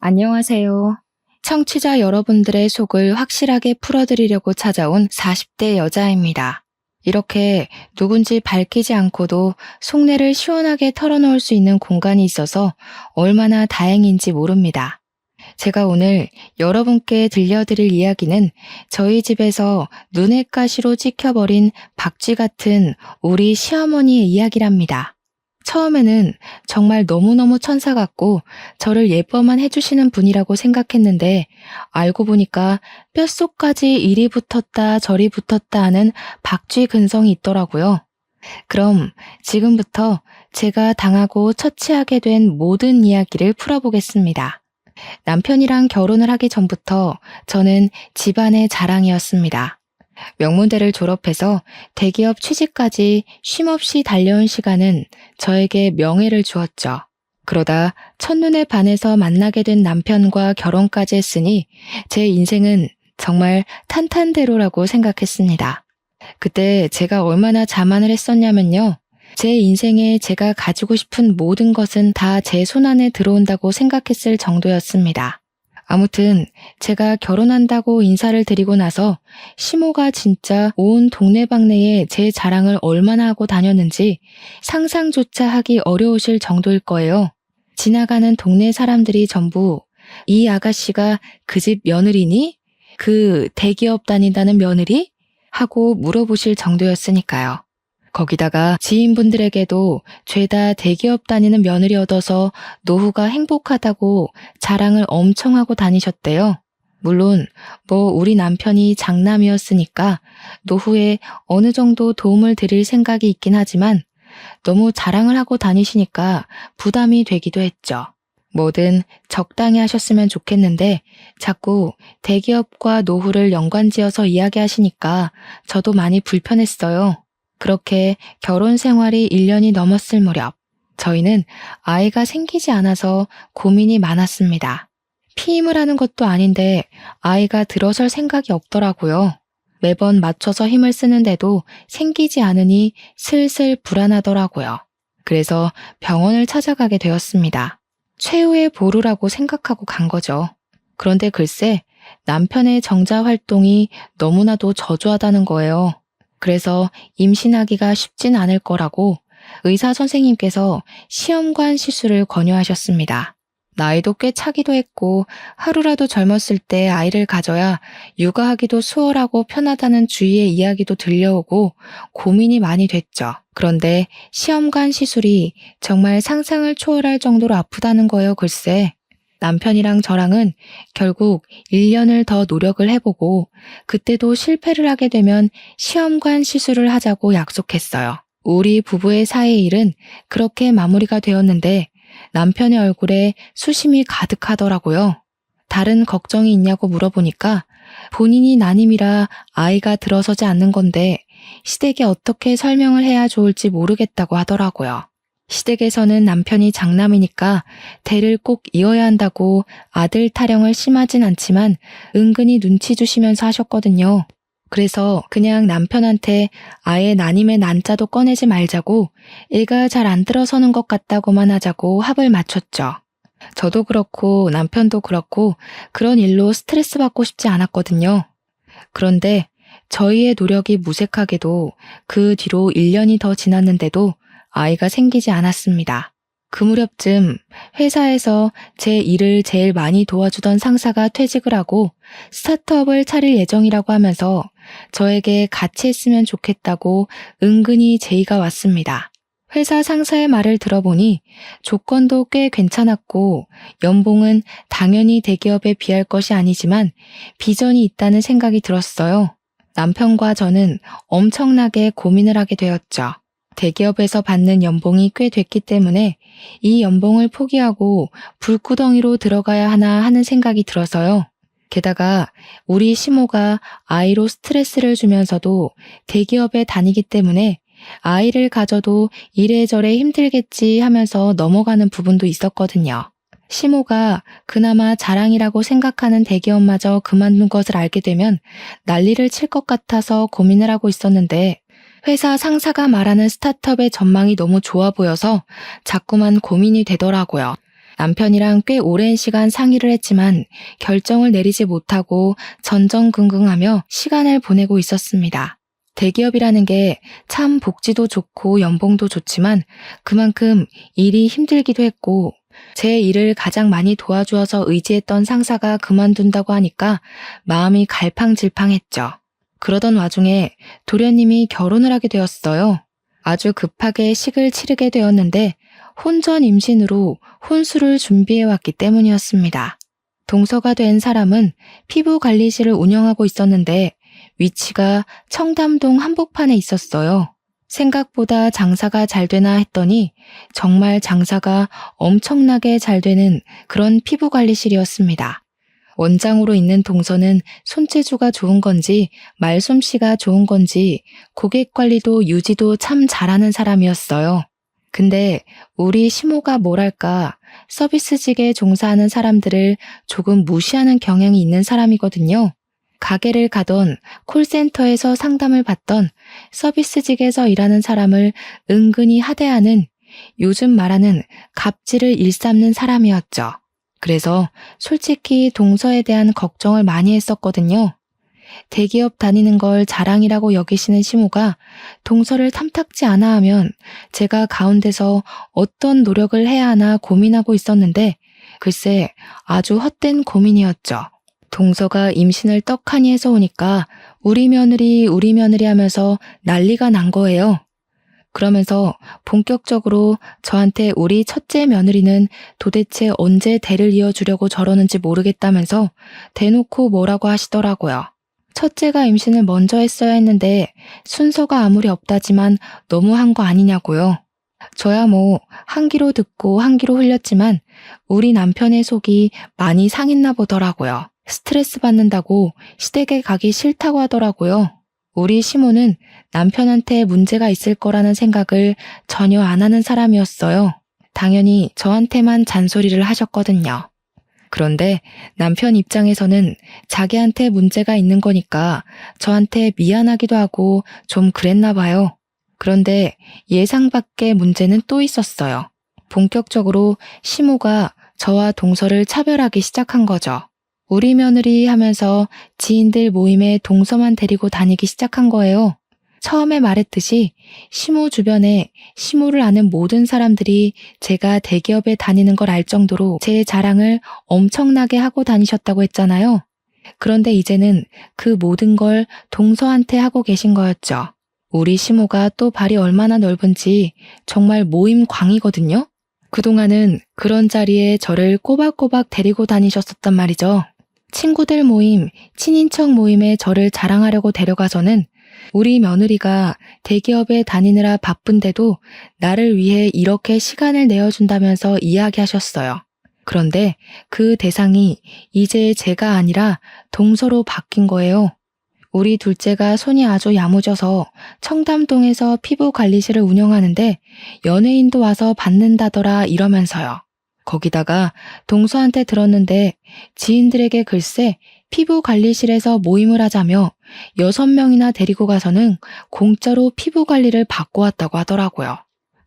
안녕하세요. 청취자 여러분들의 속을 확실하게 풀어드리려고 찾아온 40대 여자입니다. 이렇게 누군지 밝히지 않고도 속내를 시원하게 털어놓을 수 있는 공간이 있어서 얼마나 다행인지 모릅니다. 제가 오늘 여러분께 들려드릴 이야기는 저희 집에서 눈엣 가시로 찍혀버린 박쥐 같은 우리 시어머니의 이야기랍니다. 처음에는 정말 너무너무 천사 같고 저를 예뻐만 해주시는 분이라고 생각했는데 알고 보니까 뼛속까지 이리 붙었다 저리 붙었다 하는 박쥐 근성이 있더라고요. 그럼 지금부터 제가 당하고 처치하게 된 모든 이야기를 풀어보겠습니다. 남편이랑 결혼을 하기 전부터 저는 집안의 자랑이었습니다. 명문대를 졸업해서 대기업 취직까지 쉼없이 달려온 시간은 저에게 명예를 주었죠. 그러다 첫눈에 반해서 만나게 된 남편과 결혼까지 했으니 제 인생은 정말 탄탄대로라고 생각했습니다. 그때 제가 얼마나 자만을 했었냐면요. 제 인생에 제가 가지고 싶은 모든 것은 다 제 손안에 들어온다고 생각했을 정도였습니다. 아무튼 제가 결혼한다고 인사를 드리고 나서 시모가 진짜 온 동네방네에 제 자랑을 얼마나 하고 다녔는지 상상조차 하기 어려우실 정도일 거예요. 지나가는 동네 사람들이 전부 이 아가씨가 그 집 며느리니? 그 대기업 다닌다는 며느리? 하고 물어보실 정도였으니까요. 거기다가 지인분들에게도 죄다 대기업 다니는 며느리 얻어서 노후가 행복하다고 자랑을 엄청 하고 다니셨대요. 물론 우리 남편이 장남이었으니까 노후에 어느 정도 도움을 드릴 생각이 있긴 하지만 너무 자랑을 하고 다니시니까 부담이 되기도 했죠. 뭐든 적당히 하셨으면 좋겠는데 자꾸 대기업과 노후를 연관지어서 이야기하시니까 저도 많이 불편했어요. 그렇게 결혼 생활이 1년이 넘었을 무렵 저희는 아이가 생기지 않아서 고민이 많았습니다. 피임을 하는 것도 아닌데 아이가 들어설 생각이 없더라고요. 매번 맞춰서 힘을 쓰는데도 생기지 않으니 슬슬 불안하더라고요. 그래서 병원을 찾아가게 되었습니다. 최후의 보루라고 생각하고 간 거죠. 그런데 글쎄 남편의 정자 활동이 너무나도 저조하다는 거예요. 그래서 임신하기가 쉽진 않을 거라고 의사 선생님께서 시험관 시술을 권유하셨습니다. 나이도 꽤 차기도 했고 하루라도 젊었을 때 아이를 가져야 육아하기도 수월하고 편하다는 주위의 이야기도 들려오고 고민이 많이 됐죠. 그런데 시험관 시술이 정말 상상을 초월할 정도로 아프다는 거예요, 글쎄. 남편이랑 저랑은 결국 1년을 더 노력을 해보고 그때도 실패를 하게 되면 시험관 시술을 하자고 약속했어요. 우리 부부의 사이의 일은 그렇게 마무리가 되었는데 남편의 얼굴에 수심이 가득하더라고요. 다른 걱정이 있냐고 물어보니까 본인이 난임이라 아이가 들어서지 않는 건데 시댁에 어떻게 설명을 해야 좋을지 모르겠다고 하더라고요. 시댁에서는 남편이 장남이니까 대를 꼭 이어야 한다고 아들 타령을 심하진 않지만 은근히 눈치 주시면서 하셨거든요. 그래서 그냥 남편한테 아예 난임의 난자도 꺼내지 말자고 애가 잘 안 들어서는 것 같다고만 하자고 합을 맞췄죠. 저도 그렇고 남편도 그렇고 그런 일로 스트레스 받고 싶지 않았거든요. 그런데 저희의 노력이 무색하게도 그 뒤로 1년이 더 지났는데도 아이가 생기지 않았습니다. 그 무렵쯤 회사에서 제 일을 제일 많이 도와주던 상사가 퇴직을 하고 스타트업을 차릴 예정이라고 하면서 저에게 같이 했으면 좋겠다고 은근히 제의가 왔습니다. 회사 상사의 말을 들어보니 조건도 꽤 괜찮았고 연봉은 당연히 대기업에 비할 것이 아니지만 비전이 있다는 생각이 들었어요. 남편과 저는 엄청나게 고민을 하게 되었죠. 대기업에서 받는 연봉이 꽤 됐기 때문에 이 연봉을 포기하고 불구덩이로 들어가야 하나 하는 생각이 들어서요. 게다가 우리 시모가 아이로 스트레스를 주면서도 대기업에 다니기 때문에 아이를 가져도 이래저래 힘들겠지 하면서 넘어가는 부분도 있었거든요. 시모가 그나마 자랑이라고 생각하는 대기업마저 그만둔 것을 알게 되면 난리를 칠 것 같아서 고민을 하고 있었는데 회사 상사가 말하는 스타트업의 전망이 너무 좋아 보여서 자꾸만 고민이 되더라고요. 남편이랑 꽤 오랜 시간 상의를 했지만 결정을 내리지 못하고 전전긍긍하며 시간을 보내고 있었습니다. 대기업이라는 게 참 복지도 좋고 연봉도 좋지만 그만큼 일이 힘들기도 했고 제 일을 가장 많이 도와주어서 의지했던 상사가 그만둔다고 하니까 마음이 갈팡질팡했죠. 그러던 와중에 도련님이 결혼을 하게 되었어요. 아주 급하게 식을 치르게 되었는데 혼전 임신으로 혼수를 준비해왔기 때문이었습니다. 동서가 된 사람은 피부관리실을 운영하고 있었는데 위치가 청담동 한복판에 있었어요. 생각보다 장사가 잘 되나 했더니 정말 장사가 엄청나게 잘 되는 그런 피부관리실이었습니다. 원장으로 있는 동서는 손재주가 좋은 건지 말솜씨가 좋은 건지 고객 관리도 유지도 참 잘하는 사람이었어요. 근데 우리 시모가 뭐랄까 서비스직에 종사하는 사람들을 조금 무시하는 경향이 있는 사람이거든요. 가게를 가던 콜센터에서 상담을 받던 서비스직에서 일하는 사람을 은근히 하대하는 요즘 말하는 갑질을 일삼는 사람이었죠. 그래서 솔직히 동서에 대한 걱정을 많이 했었거든요. 대기업 다니는 걸 자랑이라고 여기시는 시모가 동서를 탐탁지 않아 하면 제가 가운데서 어떤 노력을 해야 하나 고민하고 있었는데 글쎄 아주 헛된 고민이었죠. 동서가 임신을 떡하니 해서 오니까 우리 며느리 하면서 난리가 난 거예요. 그러면서 본격적으로 저한테 우리 첫째 며느리는 도대체 언제 대를 이어주려고 저러는지 모르겠다면서 대놓고 뭐라고 하시더라고요. 첫째가 임신을 먼저 했어야 했는데 순서가 아무리 없다지만 너무한 거 아니냐고요. 저야 뭐 한 귀로 듣고 한 귀로 흘렸지만 우리 남편의 속이 많이 상했나 보더라고요. 스트레스 받는다고 시댁에 가기 싫다고 하더라고요. 우리 시모는 남편한테 문제가 있을 거라는 생각을 전혀 안 하는 사람이었어요. 당연히 저한테만 잔소리를 하셨거든요. 그런데 남편 입장에서는 자기한테 문제가 있는 거니까 저한테 미안하기도 하고 좀 그랬나 봐요. 그런데 예상 밖의 문제는 또 있었어요. 본격적으로 시모가 저와 동서를 차별하기 시작한 거죠. 우리 며느리 하면서 지인들 모임에 동서만 데리고 다니기 시작한 거예요. 처음에 말했듯이 시모 주변에 시모를 아는 모든 사람들이 제가 대기업에 다니는 걸 알 정도로 제 자랑을 엄청나게 하고 다니셨다고 했잖아요. 그런데 이제는 그 모든 걸 동서한테 하고 계신 거였죠. 우리 시모가 또 발이 얼마나 넓은지 정말 모임광이거든요. 그동안은 그런 자리에 저를 꼬박꼬박 데리고 다니셨었단 말이죠. 친구들 모임, 친인척 모임에 저를 자랑하려고 데려가서는 우리 며느리가 대기업에 다니느라 바쁜데도 나를 위해 이렇게 시간을 내어준다면서 이야기하셨어요. 그런데 그 대상이 이제 제가 아니라 동서로 바뀐 거예요. 우리 둘째가 손이 아주 야무져서 청담동에서 피부관리실을 운영하는데 연예인도 와서 받는다더라 이러면서요. 거기다가 동서한테 들었는데 지인들에게 글쎄 피부관리실에서 모임을 하자며 6명이나 데리고 가서는 공짜로 피부관리를 받고 왔다고 하더라고요.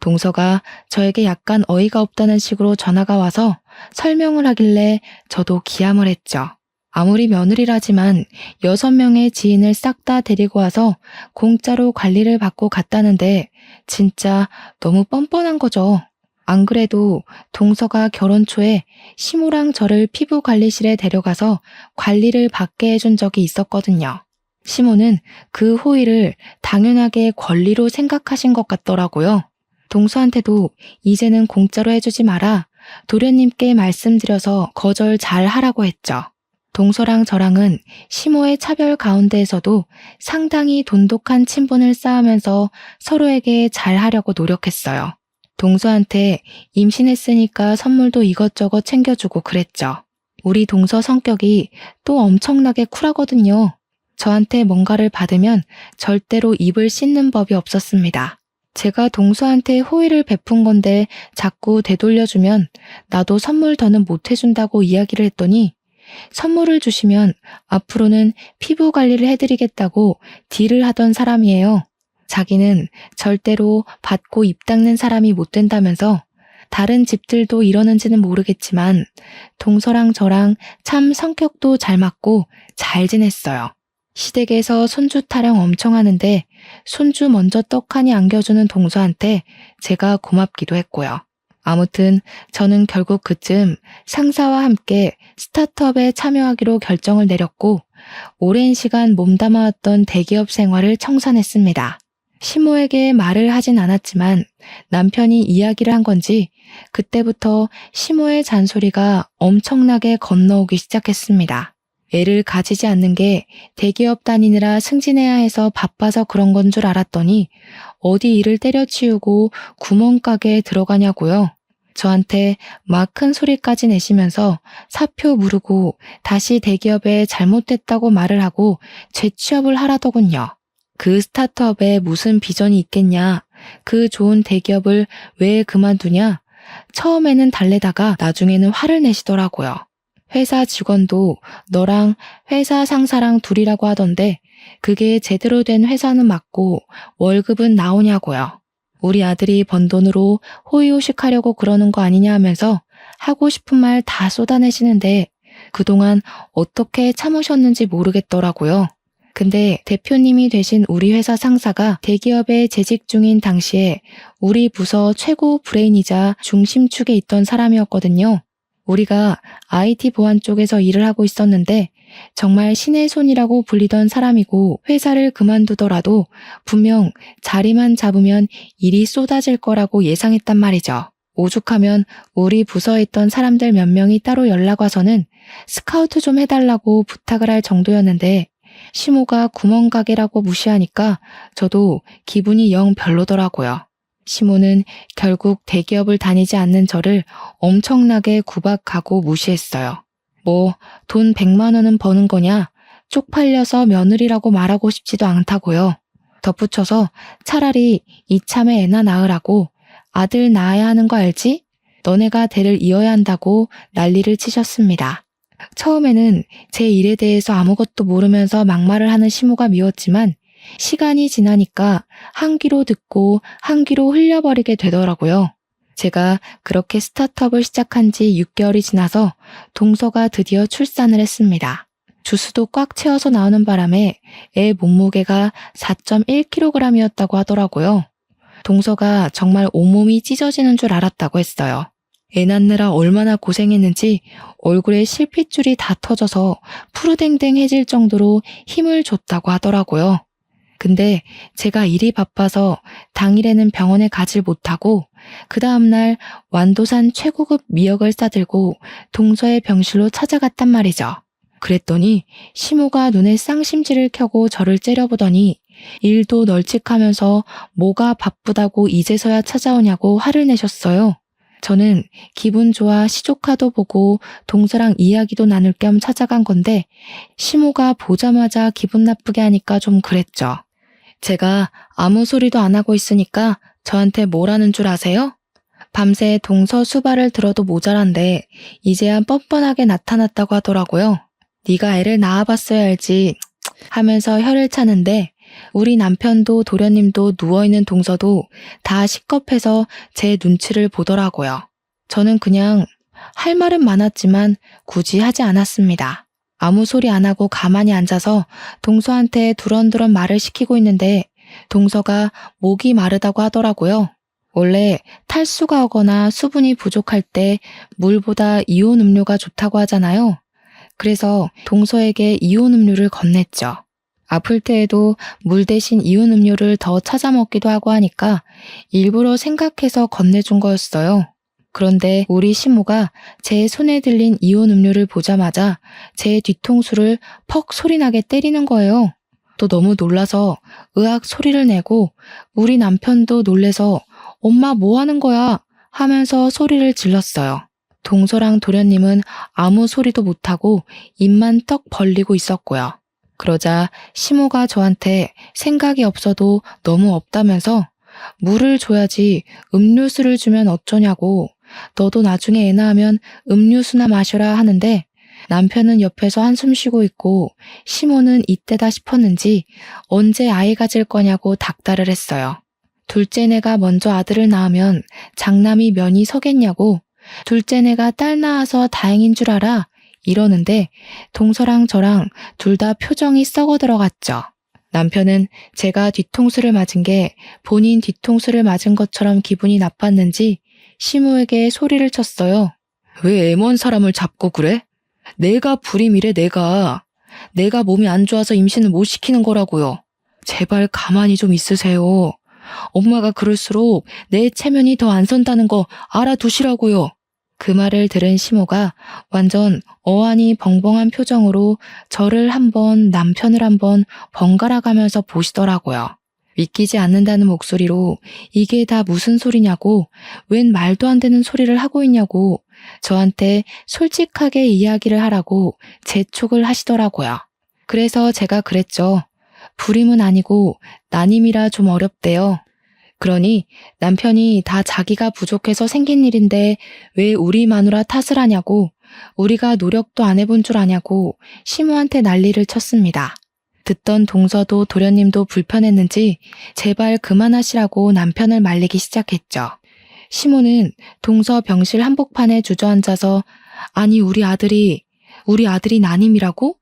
동서가 저에게 약간 어이가 없다는 식으로 전화가 와서 설명을 하길래 저도 기함을 했죠. 아무리 며느리라지만 6명의 지인을 싹 다 데리고 와서 공짜로 관리를 받고 갔다는데 진짜 너무 뻔뻔한 거죠. 안 그래도 동서가 결혼 초에 시모랑 저를 피부관리실에 데려가서 관리를 받게 해준 적이 있었거든요. 시모는 그 호의를 당연하게 권리로 생각하신 것 같더라고요. 동서한테도 이제는 공짜로 해주지 마라. 도련님께 말씀드려서 거절 잘 하라고 했죠. 동서랑 저랑은 시모의 차별 가운데에서도 상당히 돈독한 친분을 쌓으면서 서로에게 잘 하려고 노력했어요. 동서한테 임신했으니까 선물도 이것저것 챙겨주고 그랬죠. 우리 동서 성격이 또 엄청나게 쿨하거든요. 저한테 뭔가를 받으면 절대로 입을 씻는 법이 없었습니다. 제가 동서한테 호의를 베푼 건데 자꾸 되돌려주면 나도 선물 더는 못 해준다고 이야기를 했더니 선물을 주시면 앞으로는 피부 관리를 해드리겠다고 딜을 하던 사람이에요. 자기는 절대로 받고 입 닦는 사람이 못 된다면서 다른 집들도 이러는지는 모르겠지만 동서랑 저랑 참 성격도 잘 맞고 잘 지냈어요. 시댁에서 손주 타령 엄청 하는데 손주 먼저 떡하니 안겨주는 동서한테 제가 고맙기도 했고요. 아무튼 저는 결국 그쯤 상사와 함께 스타트업에 참여하기로 결정을 내렸고 오랜 시간 몸담아왔던 대기업 생활을 청산했습니다. 시모에게 말을 하진 않았지만 남편이 이야기를 한 건지 그때부터 시모의 잔소리가 엄청나게 건너오기 시작했습니다. 애를 가지지 않는 게 대기업 다니느라 승진해야 해서 바빠서 그런 건 줄 알았더니 어디 일을 때려치우고 구멍가게에 들어가냐고요. 저한테 막 큰 소리까지 내시면서 사표 무르고 다시 대기업에 잘못됐다고 말을 하고 재취업을 하라더군요. 그 스타트업에 무슨 비전이 있겠냐, 그 좋은 대기업을 왜 그만두냐, 처음에는 달래다가 나중에는 화를 내시더라고요. 회사 직원도 너랑 회사 상사랑 둘이라고 하던데 그게 제대로 된 회사는 맞고 월급은 나오냐고요. 우리 아들이 번 돈으로 호의호식하려고 그러는 거 아니냐 하면서 하고 싶은 말 다 쏟아내시는데 그동안 어떻게 참으셨는지 모르겠더라고요. 근데 대표님이 되신 우리 회사 상사가 대기업에 재직 중인 당시에 우리 부서 최고 브레인이자 중심축에 있던 사람이었거든요. 우리가 IT 보안 쪽에서 일을 하고 있었는데 정말 신의 손이라고 불리던 사람이고 회사를 그만두더라도 분명 자리만 잡으면 일이 쏟아질 거라고 예상했단 말이죠. 오죽하면 우리 부서에 있던 사람들 몇 명이 따로 연락 와서는 스카우트 좀 해달라고 부탁을 할 정도였는데 시모가 구멍가게라고 무시하니까 저도 기분이 영 별로더라고요. 시모는 결국 대기업을 다니지 않는 저를 엄청나게 구박하고 무시했어요. 뭐 돈 100만 원은 버는 거냐? 쪽팔려서 며느리라고 말하고 싶지도 않다고요. 덧붙여서 차라리 이참에 애나 낳으라고 아들 낳아야 하는 거 알지? 너네가 대를 이어야 한다고 난리를 치셨습니다. 처음에는 제 일에 대해서 아무것도 모르면서 막말을 하는 시모가 미웠지만 시간이 지나니까 한 귀로 듣고 한 귀로 흘려버리게 되더라고요. 제가 그렇게 스타트업을 시작한 지 6개월이 지나서 동서가 드디어 출산을 했습니다. 주스도 꽉 채워서 나오는 바람에 애 몸무게가 4.1kg이었다고 하더라고요. 동서가 정말 온몸이 찢어지는 줄 알았다고 했어요. 애 낳느라 얼마나 고생했는지 얼굴에 실핏줄이 다 터져서 푸르댕댕해질 정도로 힘을 줬다고 하더라고요. 근데 제가 일이 바빠서 당일에는 병원에 가질 못하고 그 다음날 완도산 최고급 미역을 싸들고 동서의 병실로 찾아갔단 말이죠. 그랬더니 시모가 눈에 쌍심지를 켜고 저를 째려보더니 일도 널찍하면서 뭐가 바쁘다고 이제서야 찾아오냐고 화를 내셨어요. 저는 기분 좋아 시조카도 보고 동서랑 이야기도 나눌 겸 찾아간 건데 시모가 보자마자 기분 나쁘게 하니까 좀 그랬죠. 제가 아무 소리도 안 하고 있으니까 저한테 뭐라는 줄 아세요? 밤새 동서 수발을 들어도 모자란데 이제야 뻔뻔하게 나타났다고 하더라고요. 네가 애를 낳아봤어야 알지 하면서 혀를 차는데 우리 남편도 도련님도 누워있는 동서도 다 식겁해서 제 눈치를 보더라고요. 저는 그냥 할 말은 많았지만 굳이 하지 않았습니다. 아무 소리 안 하고 가만히 앉아서 동서한테 두런두런 말을 시키고 있는데 동서가 목이 마르다고 하더라고요. 원래 탈수가 오거나 수분이 부족할 때 물보다 이온 음료가 좋다고 하잖아요. 그래서 동서에게 이온 음료를 건넸죠. 아플 때에도 물 대신 이온 음료를 더 찾아 먹기도 하고 하니까 일부러 생각해서 건네준 거였어요. 그런데 우리 시모가 제 손에 들린 이온 음료를 보자마자 제 뒤통수를 퍽 소리나게 때리는 거예요. 또 너무 놀라서 으악 소리를 내고 우리 남편도 놀래서 엄마 뭐 하는 거야 하면서 소리를 질렀어요. 동서랑 도련님은 아무 소리도 못하고 입만 떡 벌리고 있었고요. 그러자 시모가 저한테 생각이 없어도 너무 없다면서 물을 줘야지 음료수를 주면 어쩌냐고 너도 나중에 애 낳으면 음료수나 마셔라 하는데 남편은 옆에서 한숨 쉬고 있고 시모는 이때다 싶었는지 언제 아이 가질 거냐고 닥달을 했어요. 둘째네가 먼저 아들을 낳으면 장남이 면이 서겠냐고, 둘째네가 딸 낳아서 다행인 줄 알아, 이러는데 동서랑 저랑 둘 다 표정이 썩어 들어갔죠. 남편은 제가 뒤통수를 맞은 게 본인 뒤통수를 맞은 것처럼 기분이 나빴는지 시모에게 소리를 쳤어요. 왜 애먼 사람을 잡고 그래? 내가 불임이래, 내가. 내가 몸이 안 좋아서 임신을 못 시키는 거라고요. 제발 가만히 좀 있으세요. 엄마가 그럴수록 내 체면이 더 안 선다는 거 알아두시라고요. 그 말을 들은 시모가 완전 어안이 벙벙한 표정으로 저를 한번 남편을 한번 번갈아 가면서 보시더라고요. 믿기지 않는다는 목소리로 이게 다 무슨 소리냐고, 웬 말도 안 되는 소리를 하고 있냐고 저한테 솔직하게 이야기를 하라고 재촉을 하시더라고요. 그래서 제가 그랬죠. 불임은 아니고 난임이라 좀 어렵대요. 그러니 남편이 다 자기가 부족해서 생긴 일인데 왜 우리 마누라 탓을 하냐고, 우리가 노력도 안 해본 줄 아냐고 시모한테 난리를 쳤습니다. 듣던 동서도 도련님도 불편했는지 제발 그만하시라고 남편을 말리기 시작했죠. 시모는 동서 병실 한복판에 주저앉아서 아니 우리 아들이 난임이라고?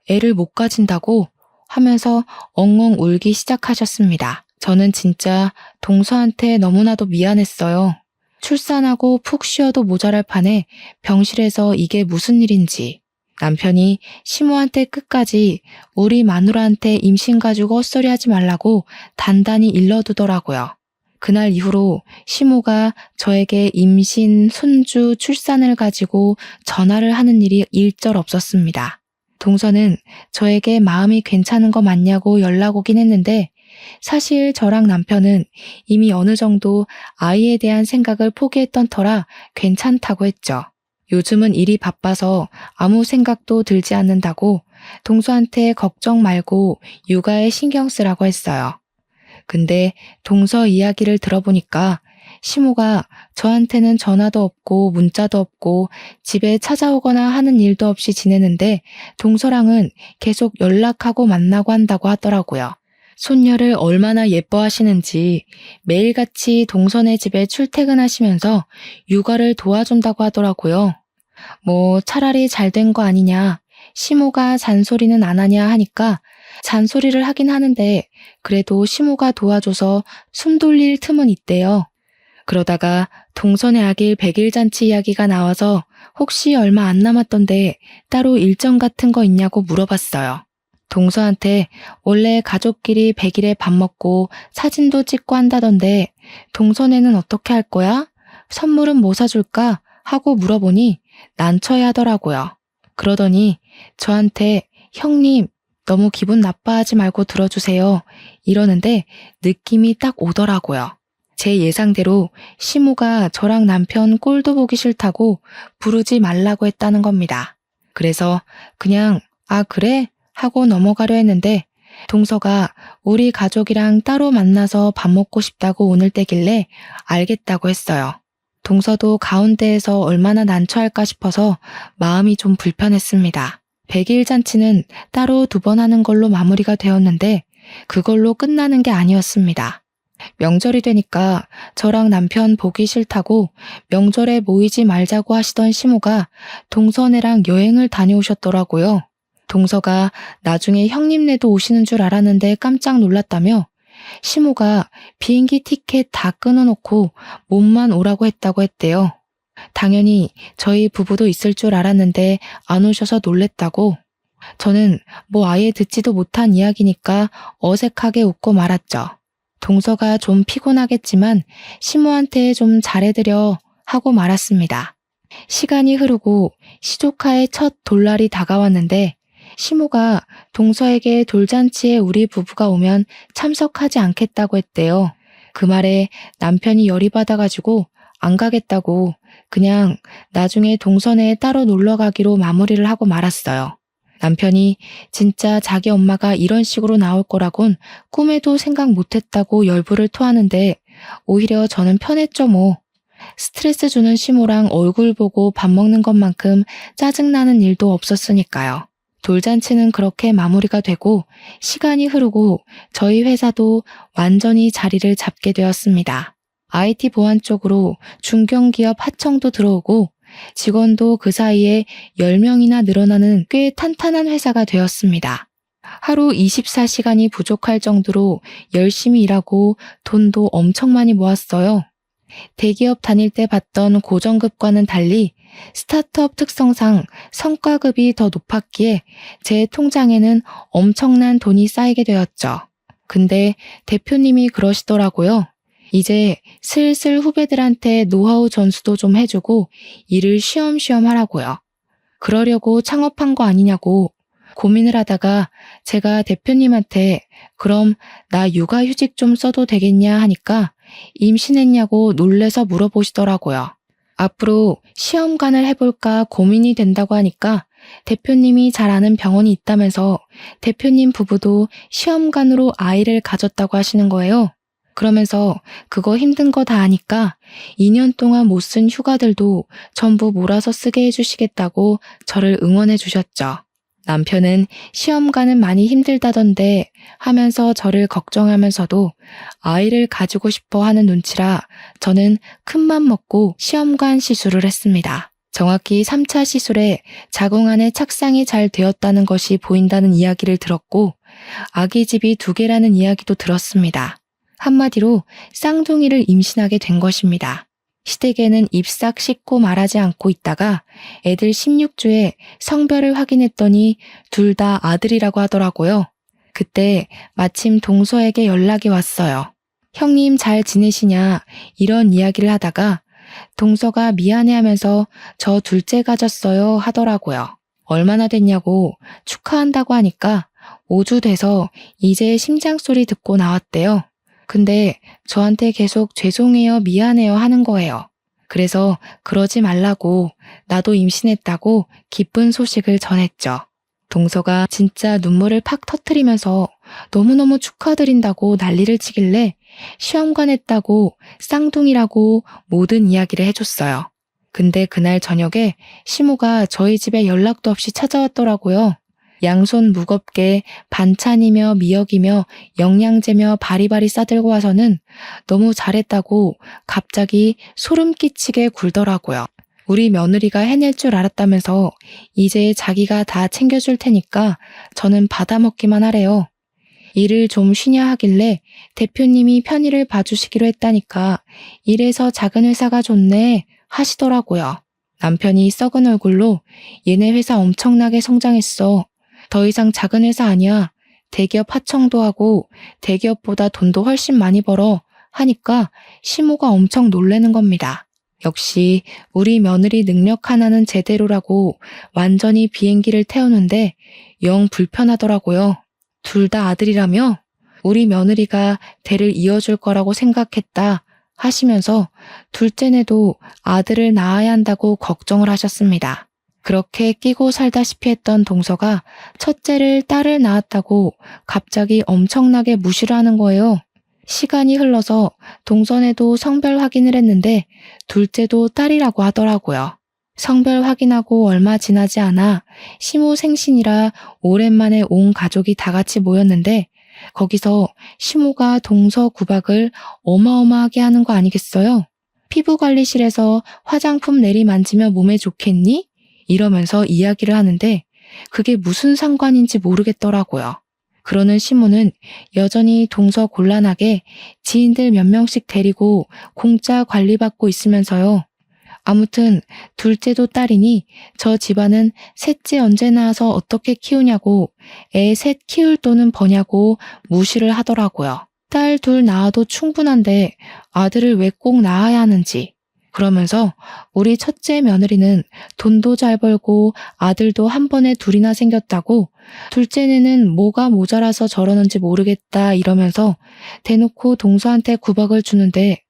애를 못 가진다고? 하면서 엉엉 울기 시작하셨습니다. 저는 진짜 동서한테 너무나도 미안했어요. 출산하고 푹 쉬어도 모자랄 판에 병실에서 이게 무슨 일인지. 남편이 시모한테 끝까지 우리 마누라한테 임신 가지고 헛소리 하지 말라고 단단히 일러두더라고요. 그날 이후로 시모가 저에게 임신, 손주, 출산을 가지고 전화를 하는 일이 일절 없었습니다. 동서는 저에게 마음이 괜찮은 거 맞냐고 연락 오긴 했는데 사실 저랑 남편은 이미 어느 정도 아이에 대한 생각을 포기했던 터라 괜찮다고 했죠. 요즘은 일이 바빠서 아무 생각도 들지 않는다고 동서한테 걱정 말고 육아에 신경 쓰라고 했어요. 근데 동서 이야기를 들어보니까 시모가 저한테는 전화도 없고 문자도 없고 집에 찾아오거나 하는 일도 없이 지내는데 동서랑은 계속 연락하고 만나고 한다고 하더라고요. 손녀를 얼마나 예뻐하시는지 매일같이 동서네 집에 출퇴근하시면서 육아를 도와준다고 하더라고요. 뭐 차라리 잘 된 거 아니냐, 시모가 잔소리는 안 하냐 하니까 잔소리를 하긴 하는데 그래도 시모가 도와줘서 숨 돌릴 틈은 있대요. 그러다가 동서네 아기 100일 잔치 이야기가 나와서 혹시 얼마 안 남았던데 따로 일정 같은 거 있냐고 물어봤어요. 동서한테 원래 가족끼리 100일에 밥 먹고 사진도 찍고 한다던데 동서네는 어떻게 할 거야? 선물은 뭐 사줄까? 하고 물어보니 난처해 하더라고요. 그러더니 저한테 형님 너무 기분 나빠하지 말고 들어주세요. 이러는데 느낌이 딱 오더라고요. 제 예상대로 시모가 저랑 남편 꼴도 보기 싫다고 부르지 말라고 했다는 겁니다. 그래서 그냥 아 그래? 하고 넘어가려 했는데 동서가 우리 가족이랑 따로 만나서 밥 먹고 싶다고 오늘 때길래 알겠다고 했어요. 동서도 가운데에서 얼마나 난처할까 싶어서 마음이 좀 불편했습니다. 100일 잔치는 따로 2번 하는 걸로 마무리가 되었는데 그걸로 끝나는 게 아니었습니다. 명절이 되니까 저랑 남편 보기 싫다고 명절에 모이지 말자고 하시던 시모가 동서네랑 여행을 다녀오셨더라고요. 동서가 나중에 형님네도 오시는 줄 알았는데 깜짝 놀랐다며 시모가 비행기 티켓 다 끊어놓고 몸만 오라고 했다고 했대요. 당연히 저희 부부도 있을 줄 알았는데 안 오셔서 놀랬다고. 저는 뭐 아예 듣지도 못한 이야기니까 어색하게 웃고 말았죠. 동서가 좀 피곤하겠지만 시모한테 좀 잘해드려 하고 말았습니다. 시간이 흐르고 시조카의 첫 돌날이 다가왔는데 시모가 동서에게 돌잔치에 우리 부부가 오면 참석하지 않겠다고 했대요. 그 말에 남편이 열이 받아가지고 안 가겠다고 그냥 나중에 동서네에 따로 놀러 가기로 마무리를 하고 말았어요. 남편이 진짜 자기 엄마가 이런 식으로 나올 거라곤 꿈에도 생각 못했다고 열불을 토하는데 오히려 저는 편했죠 뭐. 스트레스 주는 시모랑 얼굴 보고 밥 먹는 것만큼 짜증나는 일도 없었으니까요. 돌잔치는 그렇게 마무리가 되고 시간이 흐르고 저희 회사도 완전히 자리를 잡게 되었습니다. IT 보안 쪽으로 중견기업 하청도 들어오고 직원도 그 사이에 10명이나 늘어나는 꽤 탄탄한 회사가 되었습니다. 하루 24시간이 부족할 정도로 열심히 일하고 돈도 엄청 많이 모았어요. 대기업 다닐 때 받던 고정급과는 달리 스타트업 특성상 성과급이 더 높았기에 제 통장에는 엄청난 돈이 쌓이게 되었죠. 근데 대표님이 그러시더라고요. 이제 슬슬 후배들한테 노하우 전수도 좀 해주고 일을 쉬엄쉬엄 하라고요. 그러려고 창업한 거 아니냐고 고민을 하다가 제가 대표님한테 그럼 나 육아휴직 좀 써도 되겠냐 하니까 임신했냐고 놀래서 물어보시더라고요. 앞으로 시험관을 해볼까 고민이 된다고 하니까 대표님이 잘 아는 병원이 있다면서 대표님 부부도 시험관으로 아이를 가졌다고 하시는 거예요. 그러면서 그거 힘든 거 다 아니까 2년 동안 못 쓴 휴가들도 전부 몰아서 쓰게 해주시겠다고 저를 응원해 주셨죠. 남편은 시험관은 많이 힘들다던데 하면서 저를 걱정하면서도 아이를 가지고 싶어 하는 눈치라 저는 큰맘 먹고 시험관 시술을 했습니다. 정확히 3차 시술에 자궁 안에 착상이 잘 되었다는 것이 보인다는 이야기를 들었고 아기집이 2개라는 이야기도 들었습니다. 한마디로 쌍둥이를 임신하게 된 것입니다. 시댁에는 입싹 씻고 말하지 않고 있다가 애들 16주에 성별을 확인했더니 둘 다 아들이라고 하더라고요. 그때 마침 동서에게 연락이 왔어요. 형님 잘 지내시냐 이런 이야기를 하다가 동서가 미안해하면서 저 둘째 가졌어요 하더라고요. 얼마나 됐냐고 축하한다고 하니까 5주 돼서 이제 심장소리 듣고 나왔대요. 근데 저한테 계속 죄송해요, 미안해요 하는 거예요. 그래서 그러지 말라고 나도 임신했다고 기쁜 소식을 전했죠. 동서가 진짜 눈물을 팍 터뜨리면서 너무너무 축하드린다고 난리를 치길래 시험관 했다고 쌍둥이라고 모든 이야기를 해줬어요. 근데 그날 저녁에 시모가 저희 집에 연락도 없이 찾아왔더라고요. 양손 무겁게 반찬이며 미역이며 영양제며 바리바리 싸들고 와서는 너무 잘했다고 갑자기 소름 끼치게 굴더라고요. 우리 며느리가 해낼 줄 알았다면서 이제 자기가 다 챙겨줄 테니까 저는 받아먹기만 하래요. 일을 좀 쉬냐 하길래 대표님이 편의를 봐주시기로 했다니까 이래서 작은 회사가 좋네 하시더라고요. 남편이 썩은 얼굴로 얘네 회사 엄청나게 성장했어. 더 이상 작은 회사 아니야. 대기업 하청도 하고 대기업보다 돈도 훨씬 많이 벌어 하니까 시모가 엄청 놀라는 겁니다. 역시 우리 며느리 능력 하나는 제대로라고 완전히 비행기를 태우는데 영 불편하더라고요. 둘 다 아들이라며 우리 며느리가 대를 이어줄 거라고 생각했다 하시면서 둘째네도 아들을 낳아야 한다고 걱정을 하셨습니다. 그렇게 끼고 살다시피 했던 동서가 첫째를 딸을 낳았다고 갑자기 엄청나게 무시를 하는 거예요. 시간이 흘러서 동서네도 성별 확인을 했는데 둘째도 딸이라고 하더라고요. 성별 확인하고 얼마 지나지 않아 시모 생신이라 오랜만에 온 가족이 다 같이 모였는데 거기서 시모가 동서 구박을 어마어마하게 하는 거 아니겠어요? 피부관리실에서 화장품 내리만지면 몸에 좋겠니? 이러면서 이야기를 하는데 그게 무슨 상관인지 모르겠더라고요. 그러는 시모는 여전히 동서 곤란하게 지인들 몇 명씩 데리고 공짜 관리받고 있으면서요. 아무튼 둘째도 딸이니 저 집안은 셋째 언제 낳아서 어떻게 키우냐고 애 셋 키울 돈은 버냐고 무시를 하더라고요. 딸 둘 낳아도 충분한데 아들을 왜 꼭 낳아야 하는지. 그러면서 우리 첫째 며느리는 돈도 잘 벌고 아들도 한 번에 둘이나 생겼다고 둘째는 뭐가 모자라서 저러는지 모르겠다 이러면서 대놓고 동서한테 구박을 주는데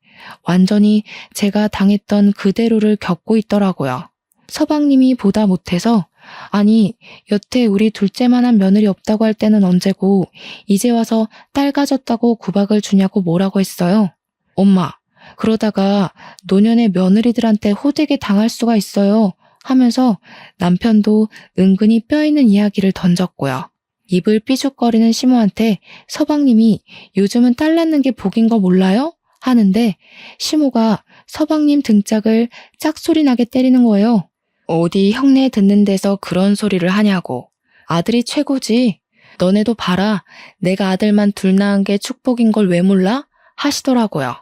완전히 제가 당했던 그대로를 겪고 있더라고요. 서방님이 보다 못해서 아니 여태 우리 둘째만한 며느리 없다고 할 때는 언제고 이제 와서 딸 가졌다고 구박을 주냐고 뭐라고 했어요. 엄마 그러다가 노년의 며느리들한테 호되게 당할 수가 있어요 하면서 남편도 은근히 뼈있는 이야기를 던졌고요. 입을 삐죽거리는 시모한테 서방님이 요즘은 딸 낳는 게 복인 거 몰라요? 하는데 시모가 서방님 등짝을 짝소리 나게 때리는 거예요. 어디 형네 듣는 데서 그런 소리를 하냐고. 아들이 최고지. 너네도 봐라. 내가 아들만 둘 낳은 게 축복인 걸 왜 몰라? 하시더라고요.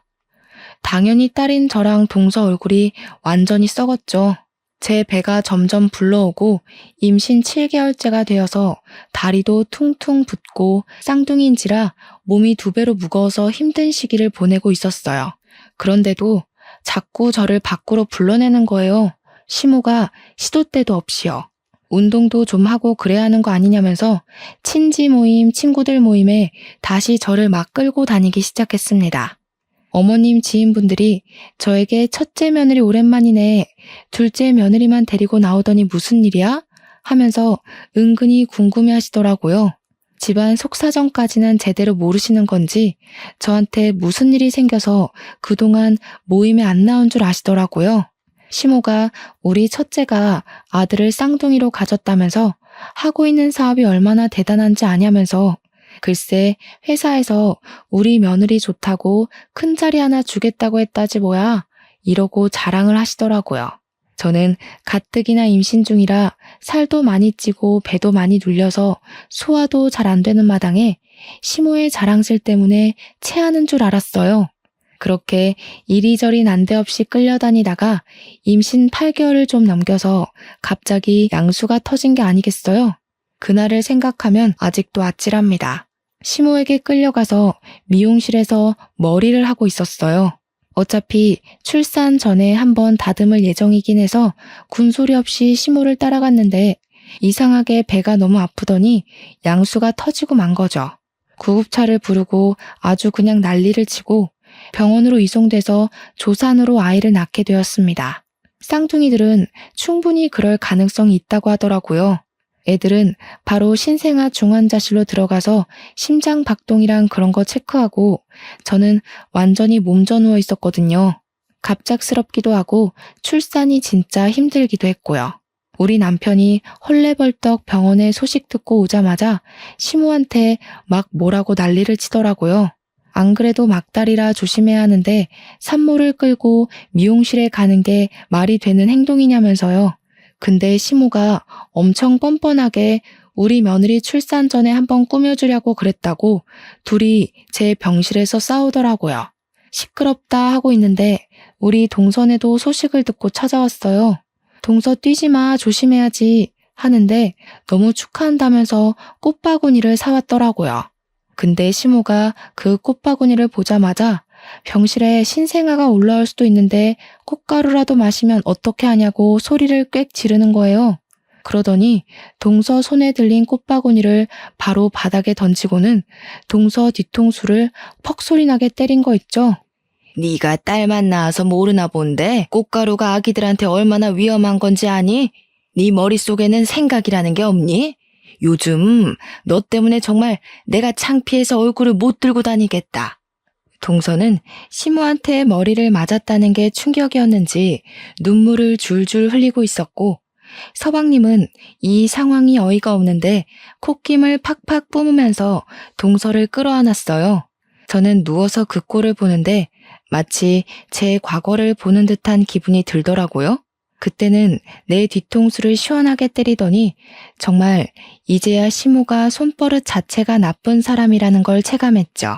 당연히 딸인 저랑 동서 얼굴이 완전히 썩었죠. 제 배가 점점 불러오고 임신 7개월째가 되어서 다리도 퉁퉁 붓고 쌍둥이인지라 몸이 2배로 무거워서 힘든 시기를 보내고 있었어요. 그런데도 자꾸 저를 밖으로 불러내는 거예요. 시모가 시도 때도 없이요. 운동도 좀 하고 그래야 하는 거 아니냐면서 친지 모임, 친구들 모임에 다시 저를 막 끌고 다니기 시작했습니다. 어머님 지인분들이 저에게 첫째 며느리 오랜만이네, 둘째 며느리만 데리고 나오더니 무슨 일이야? 하면서 은근히 궁금해 하시더라고요. 집안 속사정까지는 제대로 모르시는 건지 저한테 무슨 일이 생겨서 그동안 모임에 안 나온 줄 아시더라고요. 시모가 우리 첫째가 아들을 쌍둥이로 가졌다면서 하고 있는 사업이 얼마나 대단한지 아냐면서 글쎄 회사에서 우리 며느리 좋다고 큰 자리 하나 주겠다고 했다지 뭐야, 이러고 자랑을 하시더라고요. 저는 가뜩이나 임신 중이라 살도 많이 찌고 배도 많이 눌려서 소화도 잘 안 되는 마당에 시모의 자랑질 때문에 체하는 줄 알았어요. 그렇게 이리저리 난데없이 끌려다니다가 임신 8개월을 좀 넘겨서 갑자기 양수가 터진 게 아니겠어요? 그날을 생각하면 아직도 아찔합니다. 시모에게 끌려가서 미용실에서 머리를 하고 있었어요. 어차피 출산 전에 한번 다듬을 예정이긴 해서 군소리 없이 시모를 따라갔는데 이상하게 배가 너무 아프더니 양수가 터지고 만 거죠. 구급차를 부르고 아주 그냥 난리를 치고 병원으로 이송돼서 조산으로 아이를 낳게 되었습니다. 쌍둥이들은 충분히 그럴 가능성이 있다고 하더라고요. 애들은 바로 신생아 중환자실로 들어가서 심장 박동이랑 그런 거 체크하고 저는 완전히 몸져 누워 있었거든요. 갑작스럽기도 하고 출산이 진짜 힘들기도 했고요. 우리 남편이 헐레벌떡 병원에 소식 듣고 오자마자 시모한테 막 뭐라고 난리를 치더라고요. 안 그래도 막달이라 조심해야 하는데 산모를 끌고 미용실에 가는 게 말이 되는 행동이냐면서요. 근데 시모가 엄청 뻔뻔하게 우리 며느리 출산 전에 한번 꾸며주려고 그랬다고 둘이 제 병실에서 싸우더라고요. 시끄럽다 하고 있는데 우리 동선에도 소식을 듣고 찾아왔어요. 동서 뛰지 마, 조심해야지 하는데 너무 축하한다면서 꽃바구니를 사왔더라고요. 근데 시모가 그 꽃바구니를 보자마자 병실에 신생아가 올라올 수도 있는데 꽃가루라도 마시면 어떻게 하냐고 소리를 꽥 지르는 거예요. 그러더니 동서 손에 들린 꽃바구니를 바로 바닥에 던지고는 동서 뒤통수를 퍽소리 나게 때린 거 있죠. 네가 딸만 낳아서 모르나 본데 꽃가루가 아기들한테 얼마나 위험한 건지 아니? 네 머릿속에는 생각이라는 게 없니? 요즘 너 때문에 정말 내가 창피해서 얼굴을 못 들고 다니겠다. 동서는 시모한테 머리를 맞았다는 게 충격이었는지 눈물을 줄줄 흘리고 있었고 서방님은 이 상황이 어이가 없는데 콧김을 팍팍 뿜으면서 동서를 끌어안았어요. 저는 누워서 그 꼴을 보는데 마치 제 과거를 보는 듯한 기분이 들더라고요. 그때는 내 뒤통수를 시원하게 때리더니 정말 이제야 시모가 손버릇 자체가 나쁜 사람이라는 걸 체감했죠.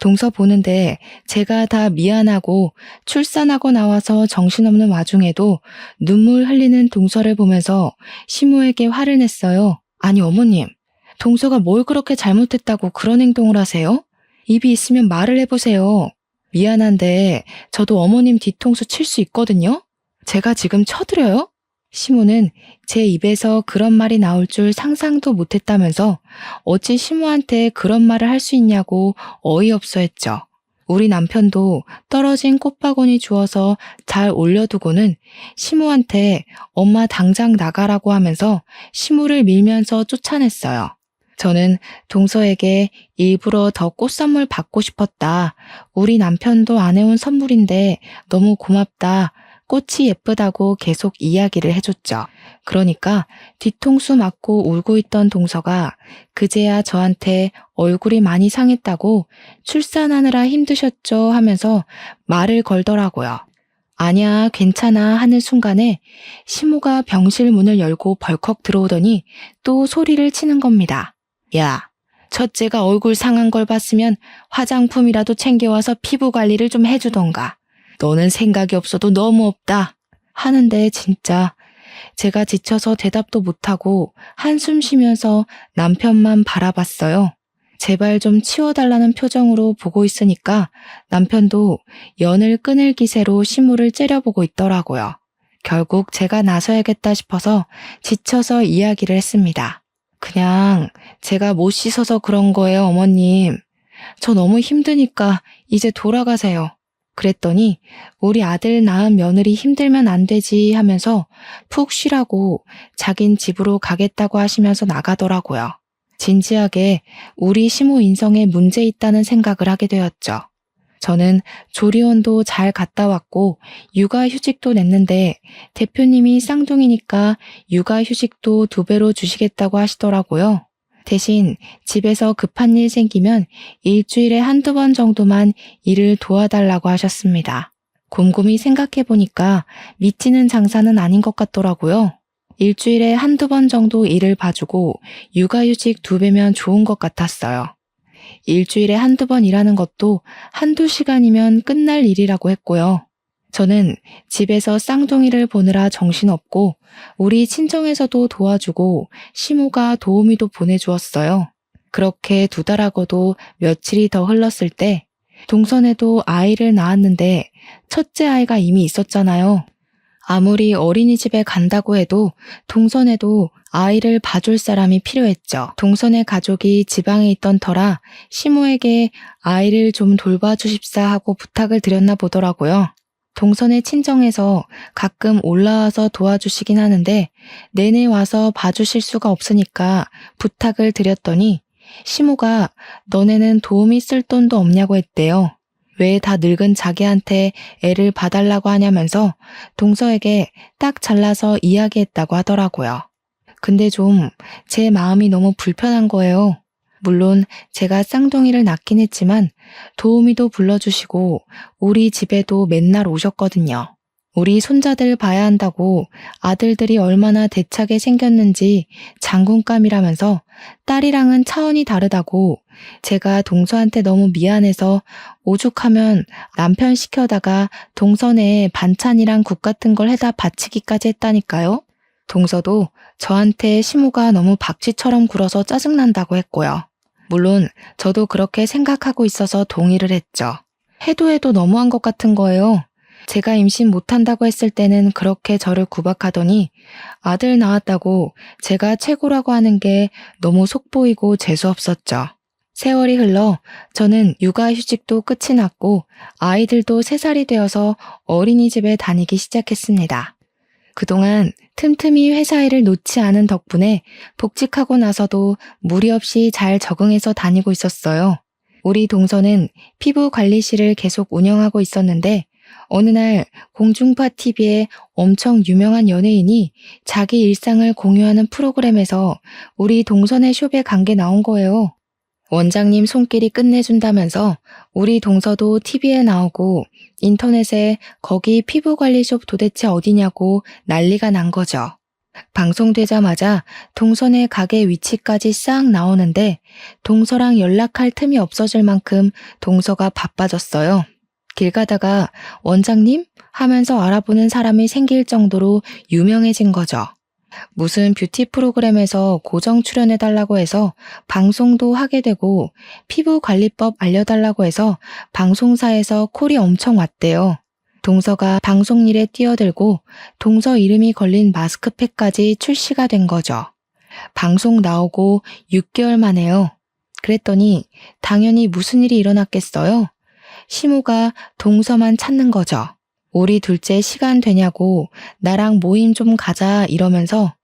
동서 보는데 제가 다 미안하고 출산하고 나와서 정신없는 와중에도 눈물 흘리는 동서를 보면서 시모에게 화를 냈어요. 아니 어머님, 동서가 뭘 그렇게 잘못했다고 그런 행동을 하세요? 입이 있으면 말을 해보세요. 미안한데 저도 어머님 뒤통수 칠 수 있거든요? 제가 지금 쳐드려요? 시모는 제 입에서 그런 말이 나올 줄 상상도 못했다면서 어찌 시모한테 그런 말을 할 수 있냐고 어이없어 했죠. 우리 남편도 떨어진 꽃바구니 주워서 잘 올려두고는 시모한테 엄마 당장 나가라고 하면서 시모를 밀면서 쫓아냈어요. 저는 동서에게 일부러 더 꽃 선물 받고 싶었다. 우리 남편도 안 해온 선물인데 너무 고맙다. 꽃이 예쁘다고 계속 이야기를 해줬죠. 그러니까 뒤통수 맞고 울고 있던 동서가 그제야 저한테 얼굴이 많이 상했다고 출산하느라 힘드셨죠 하면서 말을 걸더라고요. 아니야, 괜찮아 하는 순간에 시모가 병실 문을 열고 벌컥 들어오더니 또 소리를 치는 겁니다. 야, 첫째가 얼굴 상한 걸 봤으면 화장품이라도 챙겨와서 피부 관리를 좀 해주던가. 너는 생각이 없어도 너무 없다. 하는데 진짜 제가 지쳐서 대답도 못하고 한숨 쉬면서 남편만 바라봤어요. 제발 좀 치워달라는 표정으로 보고 있으니까 남편도 연을 끊을 기세로 시무를 째려보고 있더라고요. 결국 제가 나서야겠다 싶어서 지쳐서 이야기를 했습니다. 그냥 제가 못 씻어서 그런 거예요, 어머님. 저 너무 힘드니까 이제 돌아가세요. 그랬더니 우리 아들 낳은 며느리 힘들면 안 되지 하면서 푹 쉬라고 자긴 집으로 가겠다고 하시면서 나가더라고요. 진지하게 우리 시모 인성에 문제 있다는 생각을 하게 되었죠. 저는 조리원도 잘 갔다 왔고 육아휴직도 냈는데 대표님이 쌍둥이니까 육아휴직도 2배로 주시겠다고 하시더라고요. 대신 집에서 급한 일 생기면 일주일에 1~2번 정도만 일을 도와달라고 하셨습니다. 곰곰이 생각해보니까 미치는 장사는 아닌 것 같더라고요. 일주일에 1~2번 정도 일을 봐주고 육아휴직 2배면 좋은 것 같았어요. 일주일에 1~2번 일하는 것도 1~2시간이면 끝날 일이라고 했고요. 저는 집에서 쌍둥이를 보느라 정신없고 우리 친정에서도 도와주고 시모가 도우미도 보내주었어요. 그렇게 2달하고도 며칠이 더 흘렀을 때 동선에도 아이를 낳았는데 첫째 아이가 이미 있었잖아요. 아무리 어린이집에 간다고 해도 동선에도 아이를 봐줄 사람이 필요했죠. 동선의 가족이 지방에 있던 터라 시모에게 아이를 좀 돌봐주십사 하고 부탁을 드렸나 보더라고요. 동선의 친정에서 가끔 올라와서 도와주시긴 하는데 내내 와서 봐주실 수가 없으니까 부탁을 드렸더니 시모가 너네는 도움이 쓸 돈도 없냐고 했대요. 왜 다 늙은 자기한테 애를 봐달라고 하냐면서 동서에게 딱 잘라서 이야기했다고 하더라고요. 근데 좀 제 마음이 너무 불편한 거예요. 물론 제가 쌍둥이를 낳긴 했지만 도우미도 불러주시고 우리 집에도 맨날 오셨거든요. 우리 손자들 봐야 한다고 아들들이 얼마나 대차게 생겼는지 장군감이라면서 딸이랑은 차원이 다르다고 제가 동서한테 너무 미안해서 오죽하면 남편 시켜다가 동선에 반찬이랑 국 같은 걸 해다 바치기까지 했다니까요. 동서도 저한테 시모가 너무 박쥐처럼 굴어서 짜증난다고 했고요. 물론 저도 그렇게 생각하고 있어서 동의를 했죠. 해도 너무한 것 같은 거예요. 제가 임신 못한다고 했을 때는 그렇게 저를 구박하더니 아들 낳았다고 제가 최고라고 하는 게 너무 속보이고 재수없었죠. 세월이 흘러 저는 육아휴직도 끝이 났고 아이들도 3살이 되어서 어린이집에 다니기 시작했습니다. 그동안 틈틈이 회사 일을 놓지 않은 덕분에 복직하고 나서도 무리 없이 잘 적응해서 다니고 있었어요. 우리 동서는 피부관리실을 계속 운영하고 있었는데 어느 날 공중파 TV에 엄청 유명한 연예인이 자기 일상을 공유하는 프로그램에서 우리 동선의 숍에 간 게 나온 거예요. 원장님 손길이 끝내준다면서 우리 동서도 TV에 나오고 인터넷에 거기 피부관리숍 도대체 어디냐고 난리가 난 거죠. 방송되자마자 동선의 가게 위치까지 싹 나오는데 동서랑 연락할 틈이 없어질 만큼 동서가 바빠졌어요. 길 가다가 원장님? 하면서 알아보는 사람이 생길 정도로 유명해진 거죠. 무슨 뷰티 프로그램에서 고정 출연해달라고 해서 방송도 하게 되고 피부관리법 알려달라고 해서 방송사에서 콜이 엄청 왔대요. 동서가 방송 일에 뛰어들고 동서 이름이 걸린 마스크팩까지 출시가 된 거죠. 방송 나오고 6개월 만에요. 그랬더니 당연히 무슨 일이 일어났겠어요? 시모가 동서만 찾는 거죠. 우리 둘째 시간 되냐고 나랑 모임 좀 가자 이러면서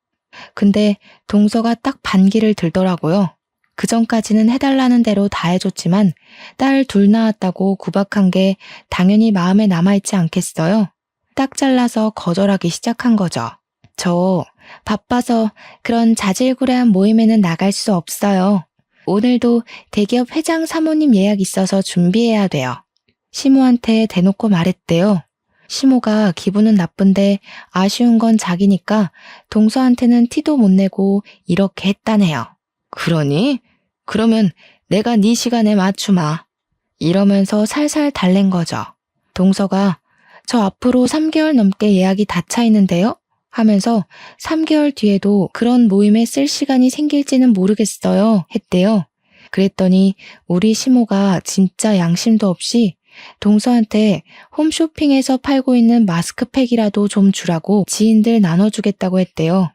근데 동서가 딱 반기를 들더라고요. 그전까지는 해달라는 대로 다 해줬지만 딸 2 낳았다고 구박한 게 당연히 마음에 남아있지 않겠어요? 딱 잘라서 거절하기 시작한 거죠. 저 바빠서 그런 자질구레한 모임에는 나갈 수 없어요. 오늘도 대기업 회장 사모님 예약 있어서 준비해야 돼요. 시모한테 대놓고 말했대요. 시모가 기분은 나쁜데 아쉬운 건 자기니까 동서한테는 티도 못 내고 이렇게 했다네요. 그러니? 그러면 내가 네 시간에 맞추마. 이러면서 살살 달랜 거죠. 동서가 저 앞으로 3개월 넘게 예약이 다 차 있는데요? 하면서 3개월 뒤에도 그런 모임에 쓸 시간이 생길지는 모르겠어요. 했대요. 그랬더니 우리 시모가 진짜 양심도 없이 동서한테 홈쇼핑에서 팔고 있는 마스크팩이라도 좀 주라고 지인들 나눠주겠다고 했대요.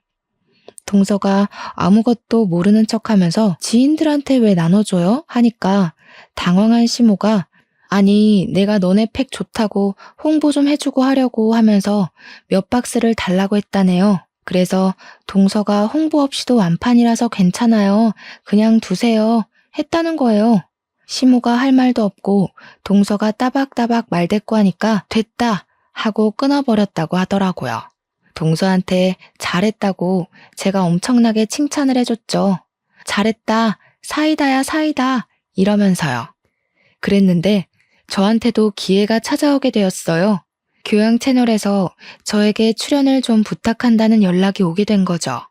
동서가 아무것도 모르는 척하면서 지인들한테 왜 나눠줘요? 하니까 당황한 시모가 아니 내가 너네 팩 좋다고 홍보 좀 해주고 하려고 하면서 몇 박스를 달라고 했다네요. 그래서 동서가 홍보 없이도 완판이라서 괜찮아요. 그냥 두세요. 했다는 거예요. 시모가 할 말도 없고 동서가 따박따박 말대꾸하니까 됐다 하고 끊어버렸다고 하더라고요. 동서한테 잘했다고 제가 엄청나게 칭찬을 해줬죠. 잘했다, 사이다야 사이다 이러면서요. 그랬는데 저한테도 기회가 찾아오게 되었어요. 교양 채널에서 저에게 출연을 좀 부탁한다는 연락이 오게 된 거죠.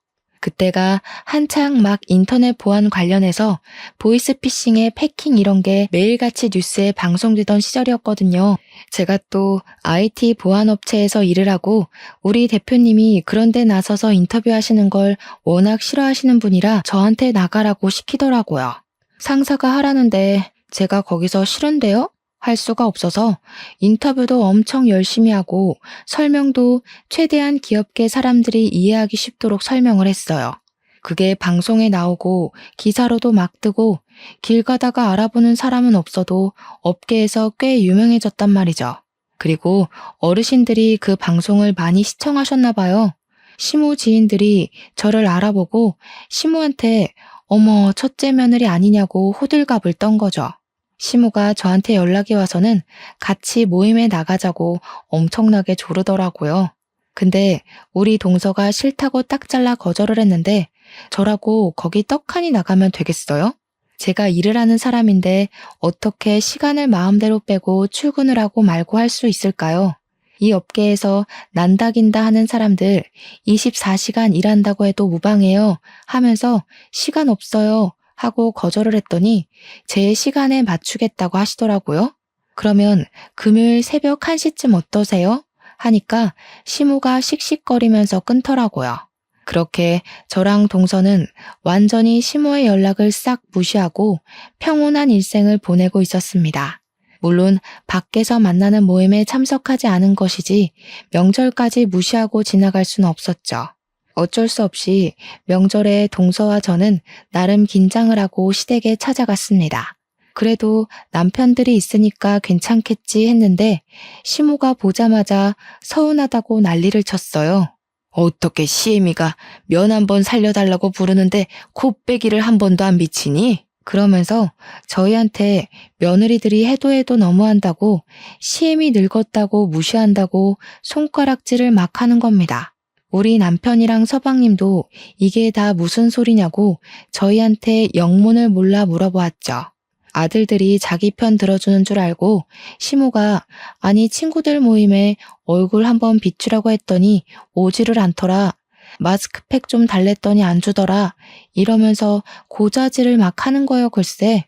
그때가 한창 막 인터넷 보안 관련해서 보이스피싱에 패킹 이런 게 매일같이 뉴스에 방송되던 시절이었거든요. 제가 또 IT 보안 업체에서 일을 하고 우리 대표님이 그런 데 나서서 인터뷰하시는 걸 워낙 싫어하시는 분이라 저한테 나가라고 시키더라고요. 상사가 하라는데 제가 거기서 싫은데요? 할 수가 없어서 인터뷰도 엄청 열심히 하고 설명도 최대한 기업계 사람들이 이해하기 쉽도록 설명을 했어요. 그게 방송에 나오고 기사로도 막 뜨고 길 가다가 알아보는 사람은 없어도 업계에서 꽤 유명해졌단 말이죠. 그리고 어르신들이 그 방송을 많이 시청하셨나 봐요. 시모 지인들이 저를 알아보고 시모한테 어머 첫째 며느리 아니냐고 호들갑을 떤 거죠. 시모가 저한테 연락이 와서는 같이 모임에 나가자고 엄청나게 조르더라고요. 근데 우리 동서가 싫다고 딱 잘라 거절을 했는데 저라고 거기 떡하니 나가면 되겠어요? 제가 일을 하는 사람인데 어떻게 시간을 마음대로 빼고 출근을 하고 말고 할 수 있을까요? 이 업계에서 난다긴다 하는 사람들 24시간 일한다고 해도 무방해요 하면서 시간 없어요 하고 거절을 했더니 제 시간에 맞추겠다고 하시더라고요. 그러면 금요일 새벽 1시쯤 어떠세요? 하니까 시모가 씩씩거리면서 끊더라고요. 그렇게 저랑 동서는 완전히 시모의 연락을 싹 무시하고 평온한 일생을 보내고 있었습니다. 물론 밖에서 만나는 모임에 참석하지 않은 것이지 명절까지 무시하고 지나갈 수는 없었죠. 어쩔 수 없이 명절에 동서와 저는 나름 긴장을 하고 시댁에 찾아갔습니다. 그래도 남편들이 있으니까 괜찮겠지 했는데 시모가 보자마자 서운하다고 난리를 쳤어요. 어떻게 시애미가 면 한 번 살려달라고 부르는데 코빼기를 한 번도 안 비치니? 그러면서 저희한테 며느리들이 해도 너무한다고 시애미 늙었다고 무시한다고 손가락질을 막 하는 겁니다. 우리 남편이랑 서방님도 이게 다 무슨 소리냐고 저희한테 영문을 몰라 물어보았죠. 아들들이 자기 편 들어주는 줄 알고 시모가 아니 친구들 모임에 얼굴 한번 비추라고 했더니 오지를 않더라. 마스크팩 좀 달랬더니 안 주더라. 이러면서 고자질을 막 하는 거요 글쎄.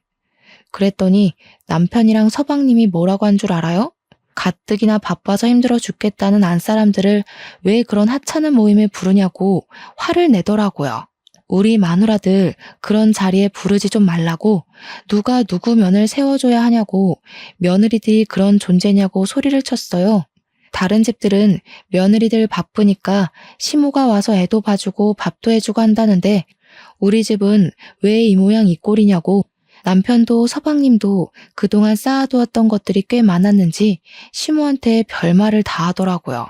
그랬더니 남편이랑 서방님이 뭐라고 한 줄 알아요? 가뜩이나 바빠서 힘들어 죽겠다는 안사람들을 왜 그런 하찮은 모임에 부르냐고 화를 내더라고요. 우리 마누라들 그런 자리에 부르지 좀 말라고 누가 누구 면을 세워줘야 하냐고 며느리들이 그런 존재냐고 소리를 쳤어요. 다른 집들은 며느리들 바쁘니까 시모가 와서 애도 봐주고 밥도 해주고 한다는데 우리 집은 왜 이 모양 이 꼴이냐고 남편도 서방님도 그동안 쌓아두었던 것들이 꽤 많았는지 시모한테 별말을 다 하더라고요.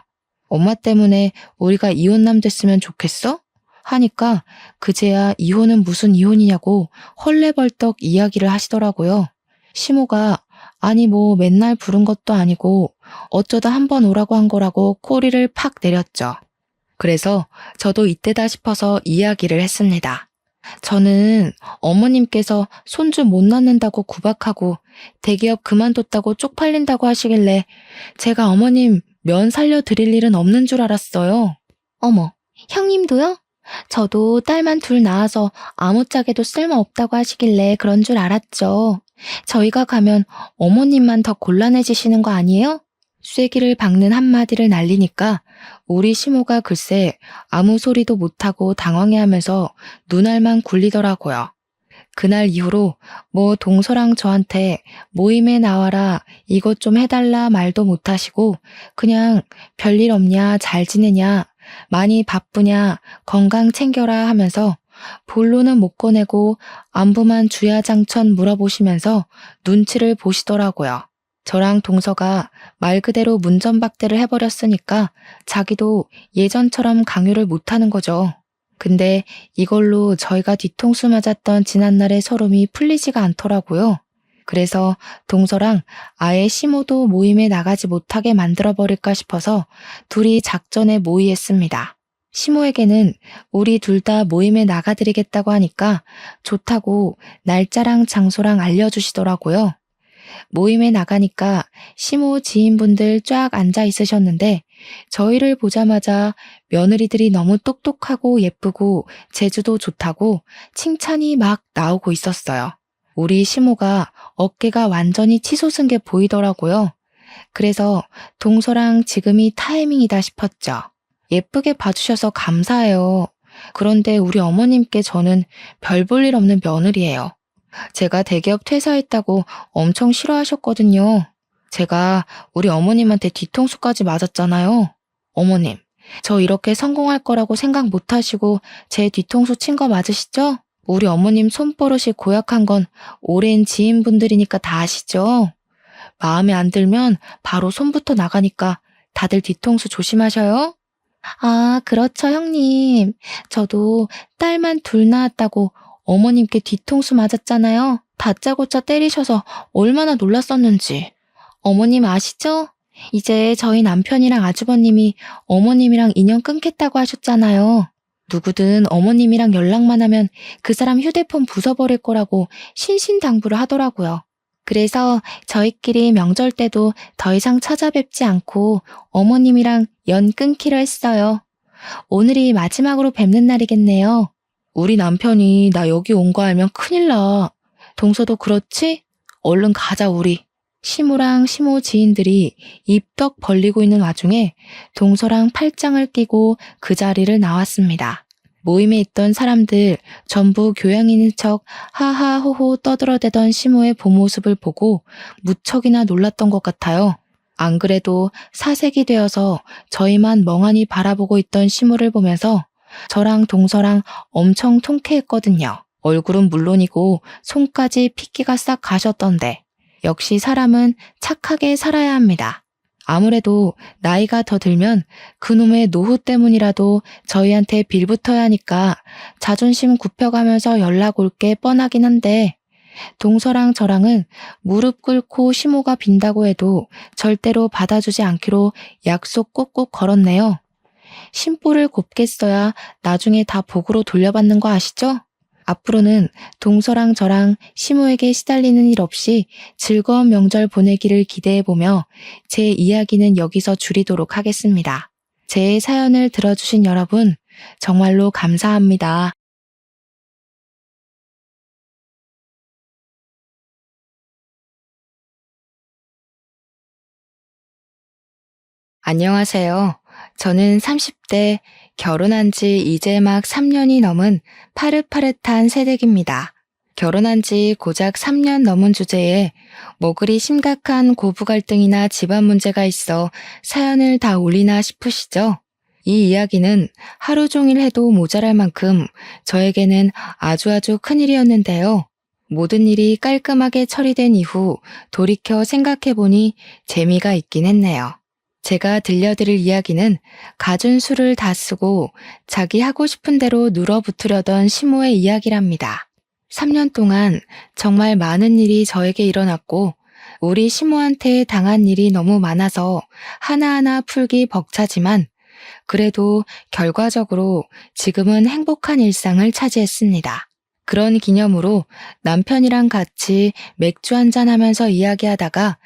엄마 때문에 우리가 이혼남 됐으면 좋겠어? 하니까 그제야 이혼은 무슨 이혼이냐고 헐레벌떡 이야기를 하시더라고요. 시모가 아니 뭐 맨날 부른 것도 아니고 어쩌다 한번 오라고 한 거라고 꼬리를 팍 내렸죠. 그래서 저도 이때다 싶어서 이야기를 했습니다. 저는 어머님께서 손주 못 낳는다고 구박하고 대기업 그만뒀다고 쪽팔린다고 하시길래 제가 어머님 면 살려드릴 일은 없는 줄 알았어요. 어머, 형님도요? 저도 딸만 둘 낳아서 아무짝에도 쓸모없다고 하시길래 그런 줄 알았죠. 저희가 가면 어머님만 더 곤란해지시는 거 아니에요? 쐐기를 박는 한마디를 날리니까 우리 시모가 글쎄 아무 소리도 못하고 당황해하면서 눈알만 굴리더라고요. 그날 이후로 뭐 동서랑 저한테 모임에 나와라 이것 좀 해달라 말도 못하시고 그냥 별일 없냐 잘 지내냐 많이 바쁘냐 건강 챙겨라 하면서 본론은 못 꺼내고 안부만 주야장천 물어보시면서 눈치를 보시더라고요. 저랑 동서가 말 그대로 문전박대를 해버렸으니까 자기도 예전처럼 강요를 못하는 거죠. 근데 이걸로 저희가 뒤통수 맞았던 지난날의 서름이 풀리지가 않더라고요. 그래서 동서랑 아예 시모도 모임에 나가지 못하게 만들어버릴까 싶어서 둘이 작전에 모의했습니다. 시모에게는 우리 둘 다 모임에 나가드리겠다고 하니까 좋다고 날짜랑 장소랑 알려주시더라고요. 모임에 나가니까 시모 지인분들 쫙 앉아 있으셨는데 저희를 보자마자 며느리들이 너무 똑똑하고 예쁘고 재주도 좋다고 칭찬이 막 나오고 있었어요. 우리 시모가 어깨가 완전히 치솟은 게 보이더라고요. 그래서 동서랑 지금이 타이밍이다 싶었죠. 예쁘게 봐주셔서 감사해요. 그런데 우리 어머님께 저는 별 볼 일 없는 며느리예요. 제가 대기업 퇴사했다고 엄청 싫어하셨거든요. 제가 우리 어머님한테 뒤통수까지 맞았잖아요. 어머님, 저 이렇게 성공할 거라고 생각 못 하시고 제 뒤통수 친 거 맞으시죠? 우리 어머님 손버릇이 고약한 건 오랜 지인분들이니까 다 아시죠? 마음에 안 들면 바로 손부터 나가니까 다들 뒤통수 조심하셔요. 아, 그렇죠, 형님. 저도 딸만 둘 낳았다고 어머님께 뒤통수 맞았잖아요. 다짜고짜 때리셔서 얼마나 놀랐었는지. 어머님 아시죠? 이제 저희 남편이랑 아주버님이 어머님이랑 인연 끊겠다고 하셨잖아요. 누구든 어머님이랑 연락만 하면 그 사람 휴대폰 부숴버릴 거라고 신신당부를 하더라고요. 그래서 저희끼리 명절 때도 더 이상 찾아뵙지 않고 어머님이랑 연 끊기로 했어요. 오늘이 마지막으로 뵙는 날이겠네요. 우리 남편이 나 여기 온 거 알면 큰일 나. 동서도 그렇지? 얼른 가자 우리. 시모랑 시모 지인들이 입덕 벌리고 있는 와중에 동서랑 팔짱을 끼고 그 자리를 나왔습니다. 모임에 있던 사람들 전부 교양 있는 척 하하호호 떠들어대던 시모의 본 모습을 보고 무척이나 놀랐던 것 같아요. 안 그래도 사색이 되어서 저희만 멍하니 바라보고 있던 시모를 보면서 저랑 동서랑 엄청 통쾌했거든요. 얼굴은 물론이고 손까지 핏기가 싹 가셨던데 역시 사람은 착하게 살아야 합니다. 아무래도 나이가 더 들면 그놈의 노후 때문이라도 저희한테 빌붙어야 하니까 자존심 굽혀가면서 연락 올 게 뻔하긴 한데 동서랑 저랑은 무릎 꿇고 시모가 빈다고 해도 절대로 받아주지 않기로 약속 꼭꼭 걸었네요. 심보를 곱게 써야 나중에 다 복으로 돌려받는 거 아시죠? 앞으로는 동서랑 저랑 시모에게 시달리는 일 없이 즐거운 명절 보내기를 기대해보며 제 이야기는 여기서 줄이도록 하겠습니다. 제 사연을 들어주신 여러분 정말로 감사합니다. 안녕하세요. 저는 30대 결혼한 지 이제 막 3년이 넘은 파릇파릇한 새댁입니다. 결혼한 지 고작 3년 넘은 주제에 뭐 그리 심각한 고부 갈등이나 집안 문제가 있어 사연을 다 올리나 싶으시죠? 이 이야기는 하루 종일 해도 모자랄 만큼 저에게는 아주 큰일이었는데요. 모든 일이 깔끔하게 처리된 이후 돌이켜 생각해보니 재미가 있긴 했네요. 제가 들려드릴 이야기는 갖은 수를 다 쓰고 자기 하고 싶은 대로 눌어붙으려던 시모의 이야기랍니다. 3년 동안 정말 많은 일이 저에게 일어났고 우리 시모한테 당한 일이 너무 많아서 하나하나 풀기 벅차지만 그래도 결과적으로 지금은 행복한 일상을 차지했습니다. 그런 기념으로 남편이랑 같이 맥주 한잔 하면서 이야기하다가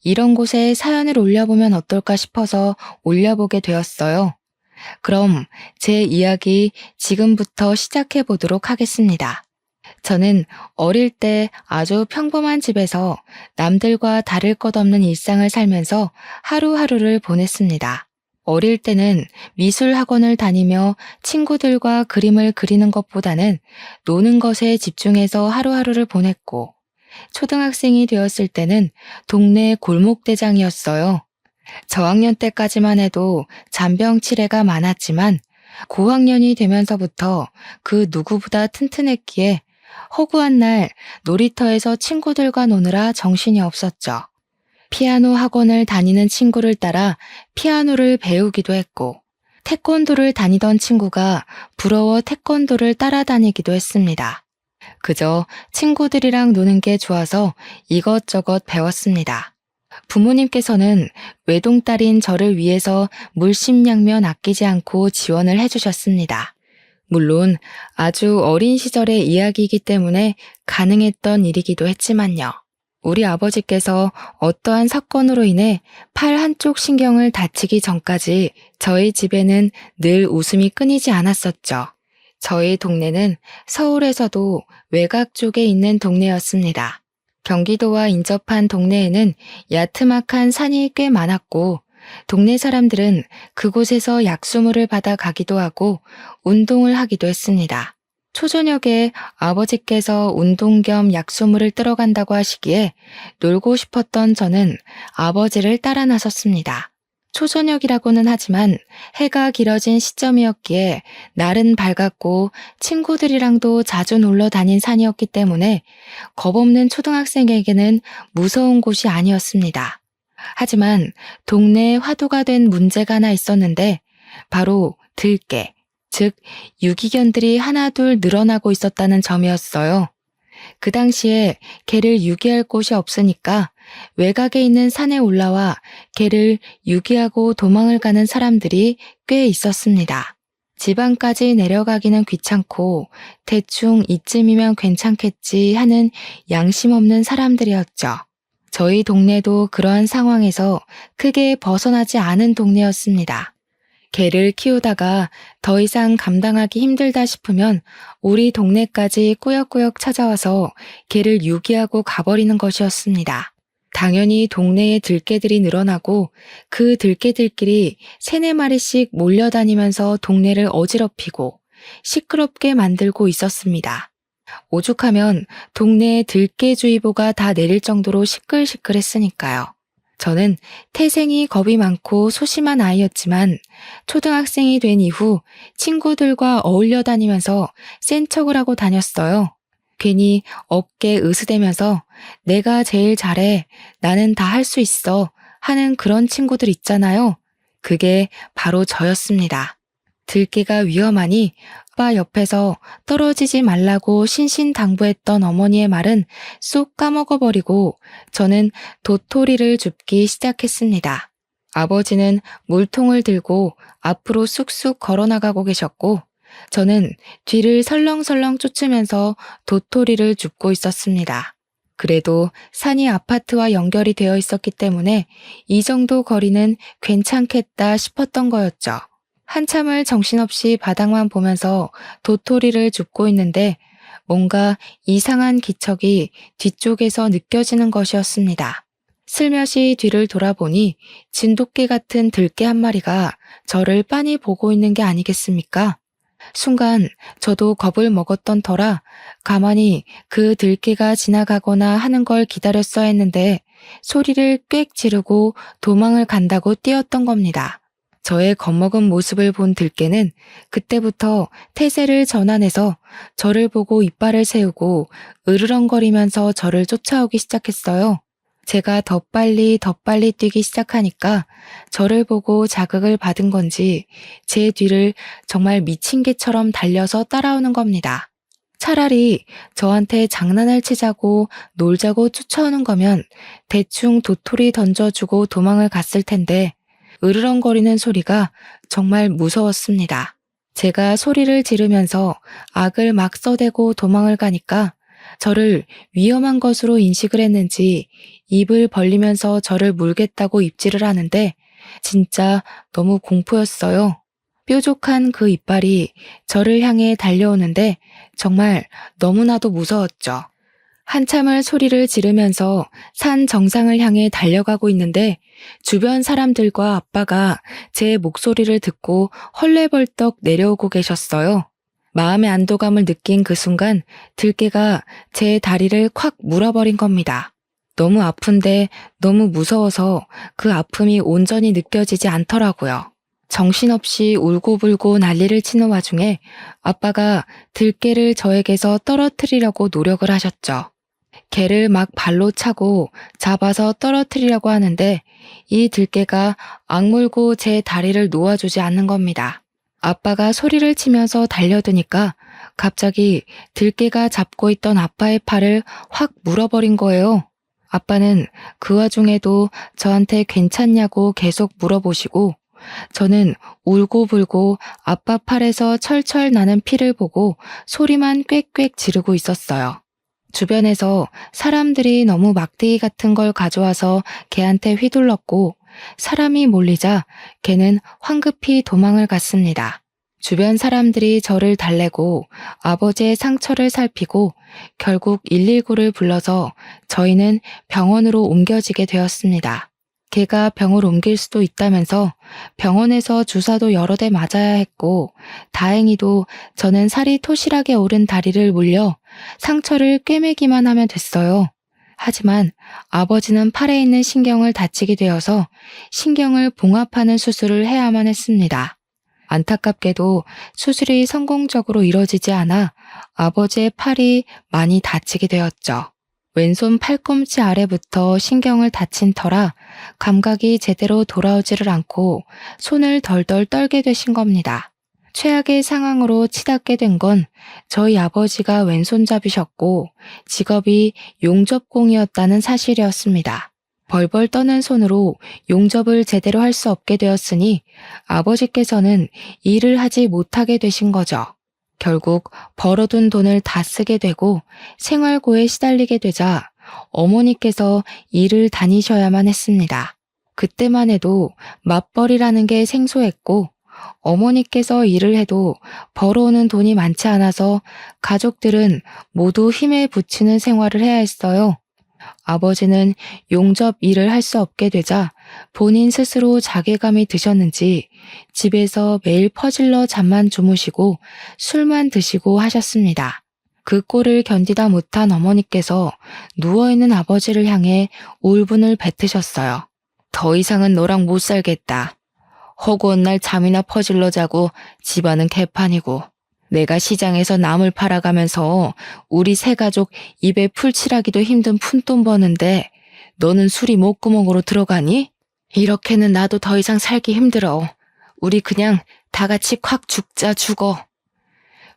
이런 곳에 사연을 올려보면 어떨까 싶어서 올려보게 되었어요. 그럼 제 이야기 지금부터 시작해 보도록 하겠습니다. 저는 어릴 때 아주 평범한 집에서 남들과 다를 것 없는 일상을 살면서 하루하루를 보냈습니다. 어릴 때는 미술 학원을 다니며 친구들과 그림을 그리는 것보다는 노는 것에 집중해서 하루하루를 보냈고, 초등학생이 되었을 때는 동네 골목대장이었어요. 저학년 때까지만 해도 잔병치레가 많았지만 고학년이 되면서부터 그 누구보다 튼튼했기에 허구한 날 놀이터에서 친구들과 노느라 정신이 없었죠. 피아노 학원을 다니는 친구를 따라 피아노를 배우기도 했고, 태권도를 다니던 친구가 부러워 태권도를 따라다니기도 했습니다. 그저 친구들이랑 노는 게 좋아서 이것저것 배웠습니다. 부모님께서는 외동딸인 저를 위해서 물심양면 아끼지 않고 지원을 해주셨습니다. 물론 아주 어린 시절의 이야기이기 때문에 가능했던 일이기도 했지만요. 우리 아버지께서 어떠한 사건으로 인해 팔 한쪽 신경을 다치기 전까지 저희 집에는 늘 웃음이 끊이지 않았었죠. 저희 동네는 서울에서도 외곽 쪽에 있는 동네였습니다. 경기도와 인접한 동네에는 야트막한 산이 꽤 많았고, 동네 사람들은 그곳에서 약수물을 받아 가기도 하고 운동을 하기도 했습니다. 초저녁에 아버지께서 운동 겸 약수물을 뜨러 간다고 하시기에 놀고 싶었던 저는 아버지를 따라 나섰습니다. 초저녁이라고는 하지만 해가 길어진 시점이었기에 날은 밝았고 친구들이랑도 자주 놀러 다닌 산이었기 때문에 겁없는 초등학생에게는 무서운 곳이 아니었습니다. 하지만 동네에 화두가 된 문제가 하나 있었는데 바로 들개, 즉 유기견들이 하나둘 늘어나고 있었다는 점이었어요. 그 당시에 개를 유기할 곳이 없으니까 외곽에 있는 산에 올라와 개를 유기하고 도망을 가는 사람들이 꽤 있었습니다. 지방까지 내려가기는 귀찮고 대충 이쯤이면 괜찮겠지 하는 양심 없는 사람들이었죠. 저희 동네도 그러한 상황에서 크게 벗어나지 않은 동네였습니다. 개를 키우다가 더 이상 감당하기 힘들다 싶으면 우리 동네까지 꾸역꾸역 찾아와서 개를 유기하고 가버리는 것이었습니다. 당연히 동네에 들개들이 늘어나고 그 들개들끼리 3-4마리씩 몰려다니면서 동네를 어지럽히고 시끄럽게 만들고 있었습니다. 오죽하면 동네에 들개주의보가 다 내릴 정도로 시끌시끌했으니까요. 저는 태생이 겁이 많고 소심한 아이였지만 초등학생이 된 이후 친구들과 어울려 다니면서 센 척을 하고 다녔어요. 괜히 어깨 으스대면서 내가 제일 잘해, 나는 다 할 수 있어 하는 그런 친구들 있잖아요. 그게 바로 저였습니다. 들개가 위험하니 아빠 옆에서 떨어지지 말라고 신신당부했던 어머니의 말은 쏙 까먹어버리고 저는 도토리를 줍기 시작했습니다. 아버지는 물통을 들고 앞으로 쑥쑥 걸어나가고 계셨고 저는 뒤를 설렁설렁 쫓으면서 도토리를 줍고 있었습니다. 그래도 산이 아파트와 연결이 되어 있었기 때문에 이 정도 거리는 괜찮겠다 싶었던 거였죠. 한참을 정신없이 바닥만 보면서 도토리를 줍고 있는데 뭔가 이상한 기척이 뒤쪽에서 느껴지는 것이었습니다. 슬며시 뒤를 돌아보니 진돗개 같은 들개 한 마리가 저를 빤히 보고 있는 게 아니겠습니까? 순간 저도 겁을 먹었던 터라 가만히 그 들개가 지나가거나 하는 걸 기다렸어야 했는데 소리를 꽥 지르고 도망을 간다고 뛰었던 겁니다. 저의 겁먹은 모습을 본 들개는 그때부터 태세를 전환해서 저를 보고 이빨을 세우고 으르렁거리면서 저를 쫓아오기 시작했어요. 제가 더 빨리 뛰기 시작하니까 저를 보고 자극을 받은 건지 제 뒤를 정말 미친 개처럼 달려서 따라오는 겁니다. 차라리 저한테 장난을 치자고 놀자고 쫓아오는 거면 대충 도토리 던져주고 도망을 갔을 텐데 으르렁거리는 소리가 정말 무서웠습니다. 제가 소리를 지르면서 악을 막 써대고 도망을 가니까 저를 위험한 것으로 인식을 했는지 입을 벌리면서 저를 물겠다고 입질을 하는데 진짜 너무 공포였어요. 뾰족한 그 이빨이 저를 향해 달려오는데 정말 너무나도 무서웠죠. 한참을 소리를 지르면서 산 정상을 향해 달려가고 있는데 주변 사람들과 아빠가 제 목소리를 듣고 헐레벌떡 내려오고 계셨어요. 마음의 안도감을 느낀 그 순간 들개가 제 다리를 콱 물어버린 겁니다. 너무 아픈데 너무 무서워서 그 아픔이 온전히 느껴지지 않더라고요. 정신없이 울고불고 난리를 치는 와중에 아빠가 들개를 저에게서 떨어뜨리려고 노력을 하셨죠. 개를 막 발로 차고 잡아서 떨어뜨리려고 하는데 이 들개가 악물고 제 다리를 놓아주지 않는 겁니다. 아빠가 소리를 치면서 달려드니까 갑자기 들개가 잡고 있던 아빠의 팔을 확 물어버린 거예요. 아빠는 그 와중에도 저한테 괜찮냐고 계속 물어보시고 저는 울고불고 아빠 팔에서 철철 나는 피를 보고 소리만 꽥꽥 지르고 있었어요. 주변에서 사람들이 너무 막대기 같은 걸 가져와서 개한테 휘둘렀고 사람이 몰리자 개는 황급히 도망을 갔습니다. 주변 사람들이 저를 달래고 아버지의 상처를 살피고 결국 119를 불러서 저희는 병원으로 옮겨지게 되었습니다. 개가 병을 옮길 수도 있다면서 병원에서 주사도 여러 대 맞아야 했고 다행히도 저는 살이 토실하게 오른 다리를 물려 상처를 꿰매기만 하면 됐어요. 하지만 아버지는 팔에 있는 신경을 다치게 되어서 신경을 봉합하는 수술을 해야만 했습니다. 안타깝게도 수술이 성공적으로 이뤄지지 않아 아버지의 팔이 많이 다치게 되었죠. 왼손 팔꿈치 아래부터 신경을 다친 터라 감각이 제대로 돌아오지를 않고 손을 덜덜 떨게 되신 겁니다. 최악의 상황으로 치닫게 된 건 저희 아버지가 왼손잡이셨고 직업이 용접공이었다는 사실이었습니다. 벌벌 떠는 손으로 용접을 제대로 할 수 없게 되었으니 아버지께서는 일을 하지 못하게 되신 거죠. 결국 벌어둔 돈을 다 쓰게 되고 생활고에 시달리게 되자 어머니께서 일을 다니셔야만 했습니다. 그때만 해도 맞벌이라는 게 생소했고 어머니께서 일을 해도 벌어오는 돈이 많지 않아서 가족들은 모두 힘에 부치는 생활을 해야 했어요. 아버지는 용접 일을 할 수 없게 되자 본인 스스로 자괴감이 드셨는지 집에서 매일 퍼질러 잠만 주무시고 술만 드시고 하셨습니다. 그 꼴을 견디다 못한 어머니께서 누워있는 아버지를 향해 울분을 뱉으셨어요. 더 이상은 너랑 못 살겠다. 허구한 날 잠이나 퍼질러 자고 집안은 개판이고 내가 시장에서 나물 팔아가면서 우리 세 가족 입에 풀칠하기도 힘든 푼돈 버는데 너는 술이 목구멍으로 들어가니? 이렇게는 나도 더 이상 살기 힘들어. 우리 그냥 다 같이 콱 죽자 죽어.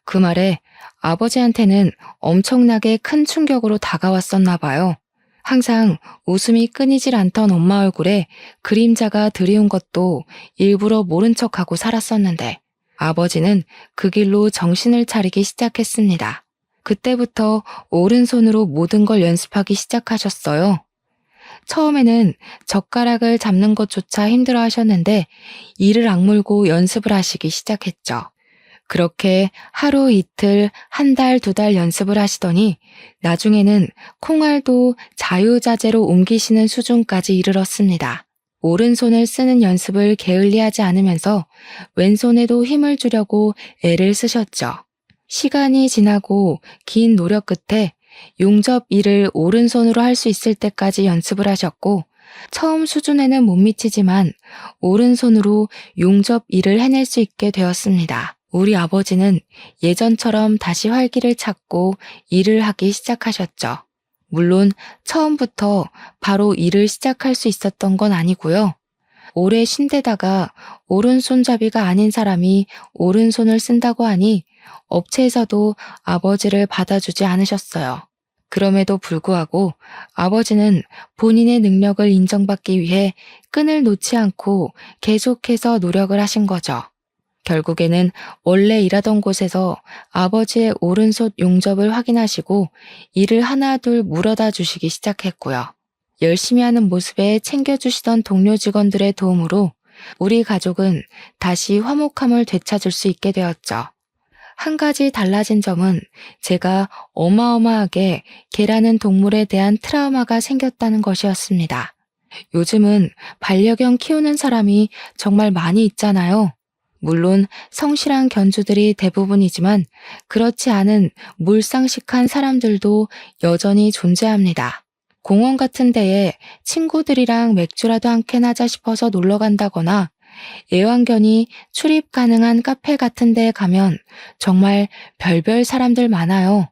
그 말에 아버지한테는 엄청나게 큰 충격으로 다가왔었나 봐요. 항상 웃음이 끊이질 않던 엄마 얼굴에 그림자가 드리운 것도 일부러 모른 척하고 살았었는데 아버지는 그 길로 정신을 차리기 시작했습니다. 그때부터 오른손으로 모든 걸 연습하기 시작하셨어요. 처음에는 젓가락을 잡는 것조차 힘들어 하셨는데 이를 악물고 연습을 하시기 시작했죠. 그렇게 하루 이틀, 한 달, 두 달 연습을 하시더니 나중에는 콩알도 자유자재로 옮기시는 수준까지 이르렀습니다. 오른손을 쓰는 연습을 게을리하지 않으면서 왼손에도 힘을 주려고 애를 쓰셨죠. 시간이 지나고 긴 노력 끝에 용접 일을 오른손으로 할 수 있을 때까지 연습을 하셨고 처음 수준에는 못 미치지만 오른손으로 용접 일을 해낼 수 있게 되었습니다. 우리 아버지는 예전처럼 다시 활기를 찾고 일을 하기 시작하셨죠. 물론 처음부터 바로 일을 시작할 수 있었던 건 아니고요. 오래 쉰 데다가 오른손잡이가 아닌 사람이 오른손을 쓴다고 하니 업체에서도 아버지를 받아주지 않으셨어요. 그럼에도 불구하고 아버지는 본인의 능력을 인정받기 위해 끈을 놓지 않고 계속해서 노력을 하신 거죠. 결국에는 원래 일하던 곳에서 아버지의 오른손 용접을 확인하시고 일을 하나둘 물어다 주시기 시작했고요. 열심히 하는 모습에 챙겨주시던 동료 직원들의 도움으로 우리 가족은 다시 화목함을 되찾을 수 있게 되었죠. 한 가지 달라진 점은 제가 어마어마하게 개라는 동물에 대한 트라우마가 생겼다는 것이었습니다. 요즘은 반려견 키우는 사람이 정말 많이 있잖아요. 물론 성실한 견주들이 대부분이지만 그렇지 않은 몰상식한 사람들도 여전히 존재합니다. 공원 같은 데에 친구들이랑 맥주라도 한 캔 하자 싶어서 놀러 간다거나 애완견이 출입 가능한 카페 같은 데에 가면 정말 별별 사람들 많아요.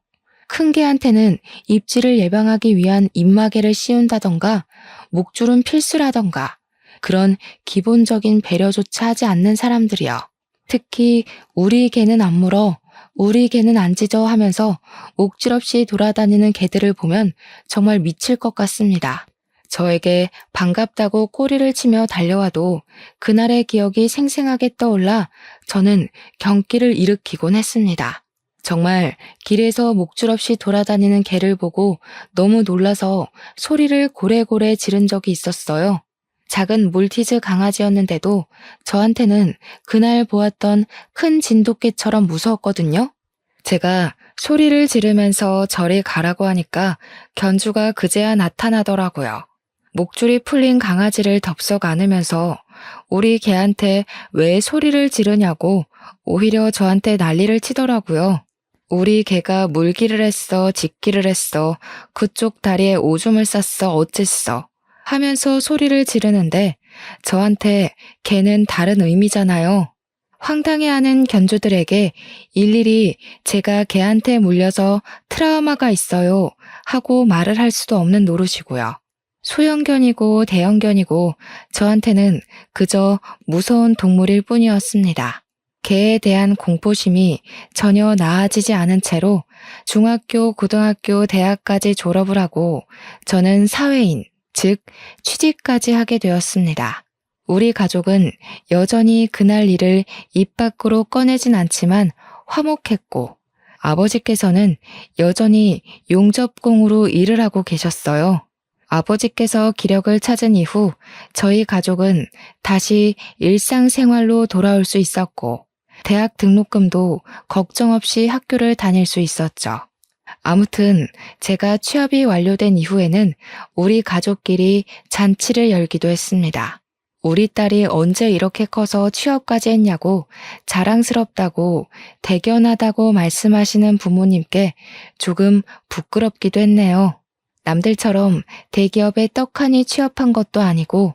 큰 개한테는 입질을 예방하기 위한 입마개를 씌운다던가 목줄은 필수라던가 그런 기본적인 배려조차 하지 않는 사람들이요. 특히 우리 개는 안 물어, 우리 개는 안 짖어 하면서 목줄 없이 돌아다니는 개들을 보면 정말 미칠 것 같습니다. 저에게 반갑다고 꼬리를 치며 달려와도 그날의 기억이 생생하게 떠올라 저는 경기를 일으키곤 했습니다. 정말 길에서 목줄 없이 돌아다니는 개를 보고 너무 놀라서 소리를 고래고래 지른 적이 있었어요. 작은 몰티즈 강아지였는데도 저한테는 그날 보았던 큰 진돗개처럼 무서웠거든요. 제가 소리를 지르면서 저리 가라고 하니까 견주가 그제야 나타나더라고요. 목줄이 풀린 강아지를 덥석 안으면서 우리 개한테 왜 소리를 지르냐고 오히려 저한테 난리를 치더라고요. 우리 개가 물기를 했어, 짖기를 했어, 그쪽 다리에 오줌을 쌌어, 어쨌어 하면서 소리를 지르는데 저한테 개는 다른 의미잖아요. 황당해하는 견주들에게 일일이 제가 개한테 물려서 트라우마가 있어요 하고 말을 할 수도 없는 노릇이고요. 소형견이고 대형견이고 저한테는 그저 무서운 동물일 뿐이었습니다. 개에 대한 공포심이 전혀 나아지지 않은 채로 중학교, 고등학교, 대학까지 졸업을 하고 저는 사회인, 즉 취직까지 하게 되었습니다. 우리 가족은 여전히 그날 일을 입 밖으로 꺼내진 않지만 화목했고 아버지께서는 여전히 용접공으로 일을 하고 계셨어요. 아버지께서 기력을 찾은 이후 저희 가족은 다시 일상생활로 돌아올 수 있었고 대학 등록금도 걱정 없이 학교를 다닐 수 있었죠. 아무튼 제가 취업이 완료된 이후에는 우리 가족끼리 잔치를 열기도 했습니다. 우리 딸이 언제 이렇게 커서 취업까지 했냐고 자랑스럽다고 대견하다고 말씀하시는 부모님께 조금 부끄럽기도 했네요. 남들처럼 대기업에 떡하니 취업한 것도 아니고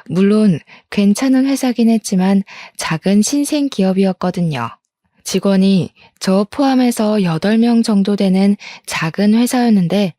물론 괜찮은 회사긴 했지만 작은 신생 기업이었거든요. 직원이 저 포함해서 8명 정도 되는 작은 회사였는데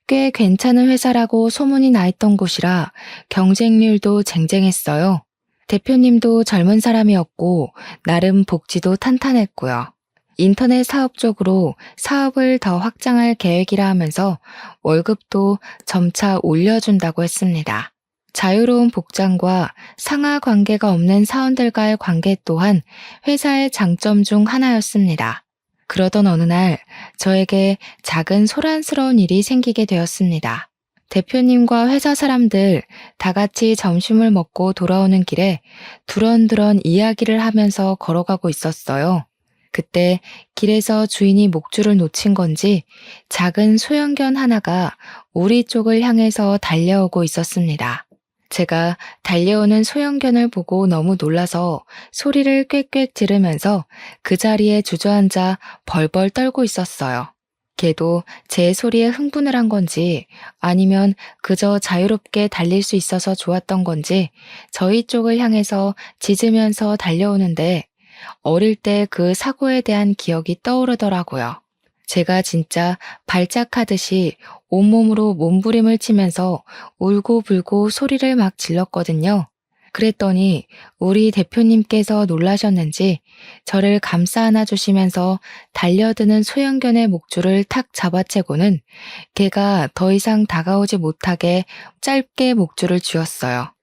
꽤 괜찮은 회사라고 소문이 나 있던 곳이라 경쟁률도 쟁쟁했어요. 대표님도 젊은 사람이었고 나름 복지도 탄탄했고요. 인터넷 사업 쪽으로 사업을 더 확장할 계획이라 하면서 월급도 점차 올려준다고 했습니다. 자유로운 복장과 상하 관계가 없는 사원들과의 관계 또한 회사의 장점 중 하나였습니다. 그러던 어느 날 저에게 작은 소란스러운 일이 생기게 되었습니다. 대표님과 회사 사람들 다 같이 점심을 먹고 돌아오는 길에 두런두런 이야기를 하면서 걸어가고 있었어요. 그때 길에서 주인이 목줄을 놓친 건지 작은 소형견 하나가 우리 쪽을 향해서 달려오고 있었습니다. 제가 달려오는 소형견을 보고 너무 놀라서 소리를 꽥꽥 지르면서 그 자리에 주저앉아 벌벌 떨고 있었어요. 걔도 제 소리에 흥분을 한 건지 아니면 그저 자유롭게 달릴 수 있어서 좋았던 건지 저희 쪽을 향해서 짖으면서 달려오는데 어릴 때 그 사고에 대한 기억이 떠오르더라고요. 제가 진짜 발작하듯이 온몸으로 몸부림을 치면서 울고불고 소리를 막 질렀거든요. 그랬더니 우리 대표님께서 놀라셨는지 저를 감싸 안아주시면서 달려드는 소형견의 목줄을 탁 잡아채고는 개가 더 이상 다가오지 못하게 짧게 목줄을 쥐었어요.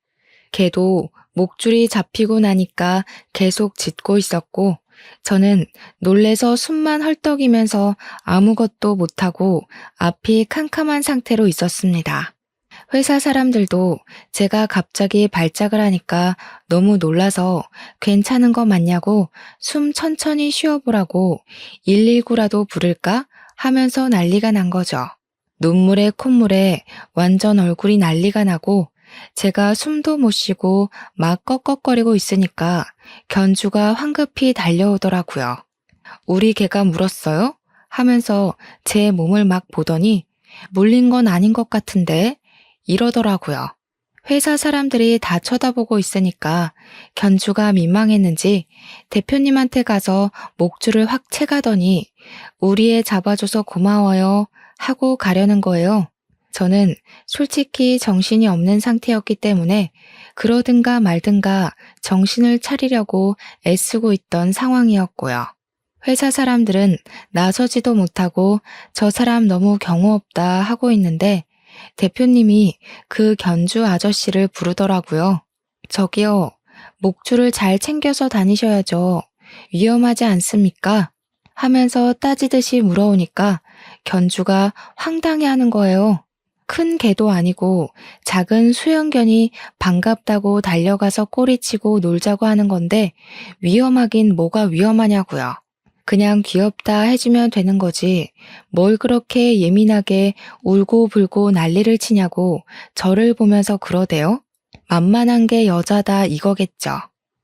개도 목줄이 잡히고 나니까 계속 짖고 있었고 저는 놀래서 숨만 헐떡이면서 아무것도 못하고 앞이 캄캄한 상태로 있었습니다. 회사 사람들도 제가 갑자기 발작을 하니까 너무 놀라서 괜찮은 거 맞냐고 숨 천천히 쉬어보라고 119라도 부를까 하면서 난리가 난 거죠. 눈물에 콧물에 완전 얼굴이 난리가 나고 제가 숨도 못 쉬고 막 꺽꺽거리고 있으니까 견주가 황급히 달려오더라고요. 우리 개가 물었어요? 하면서 제 몸을 막 보더니 물린 건 아닌 것 같은데 이러더라고요. 회사 사람들이 다 쳐다보고 있으니까 견주가 민망했는지 대표님한테 가서 목줄을 확 채가더니 우리 애 잡아줘서 고마워요 하고 가려는 거예요. 저는 솔직히 정신이 없는 상태였기 때문에 그러든가 말든가 정신을 차리려고 애쓰고 있던 상황이었고요. 회사 사람들은 나서지도 못하고 저 사람 너무 경우 없다 하고 있는데 대표님이 그 견주 아저씨를 부르더라고요. 저기요, 목줄을 잘 챙겨서 다니셔야죠. 위험하지 않습니까? 하면서 따지듯이 물어오니까 견주가 황당해하는 거예요. 큰 개도 아니고 작은 수영견이 반갑다고 달려가서 꼬리치고 놀자고 하는 건데 위험하긴 뭐가 위험하냐고요. 그냥 귀엽다 해주면 되는 거지 뭘 그렇게 예민하게 울고불고 난리를 치냐고 저를 보면서 그러대요. 만만한 게 여자다 이거겠죠.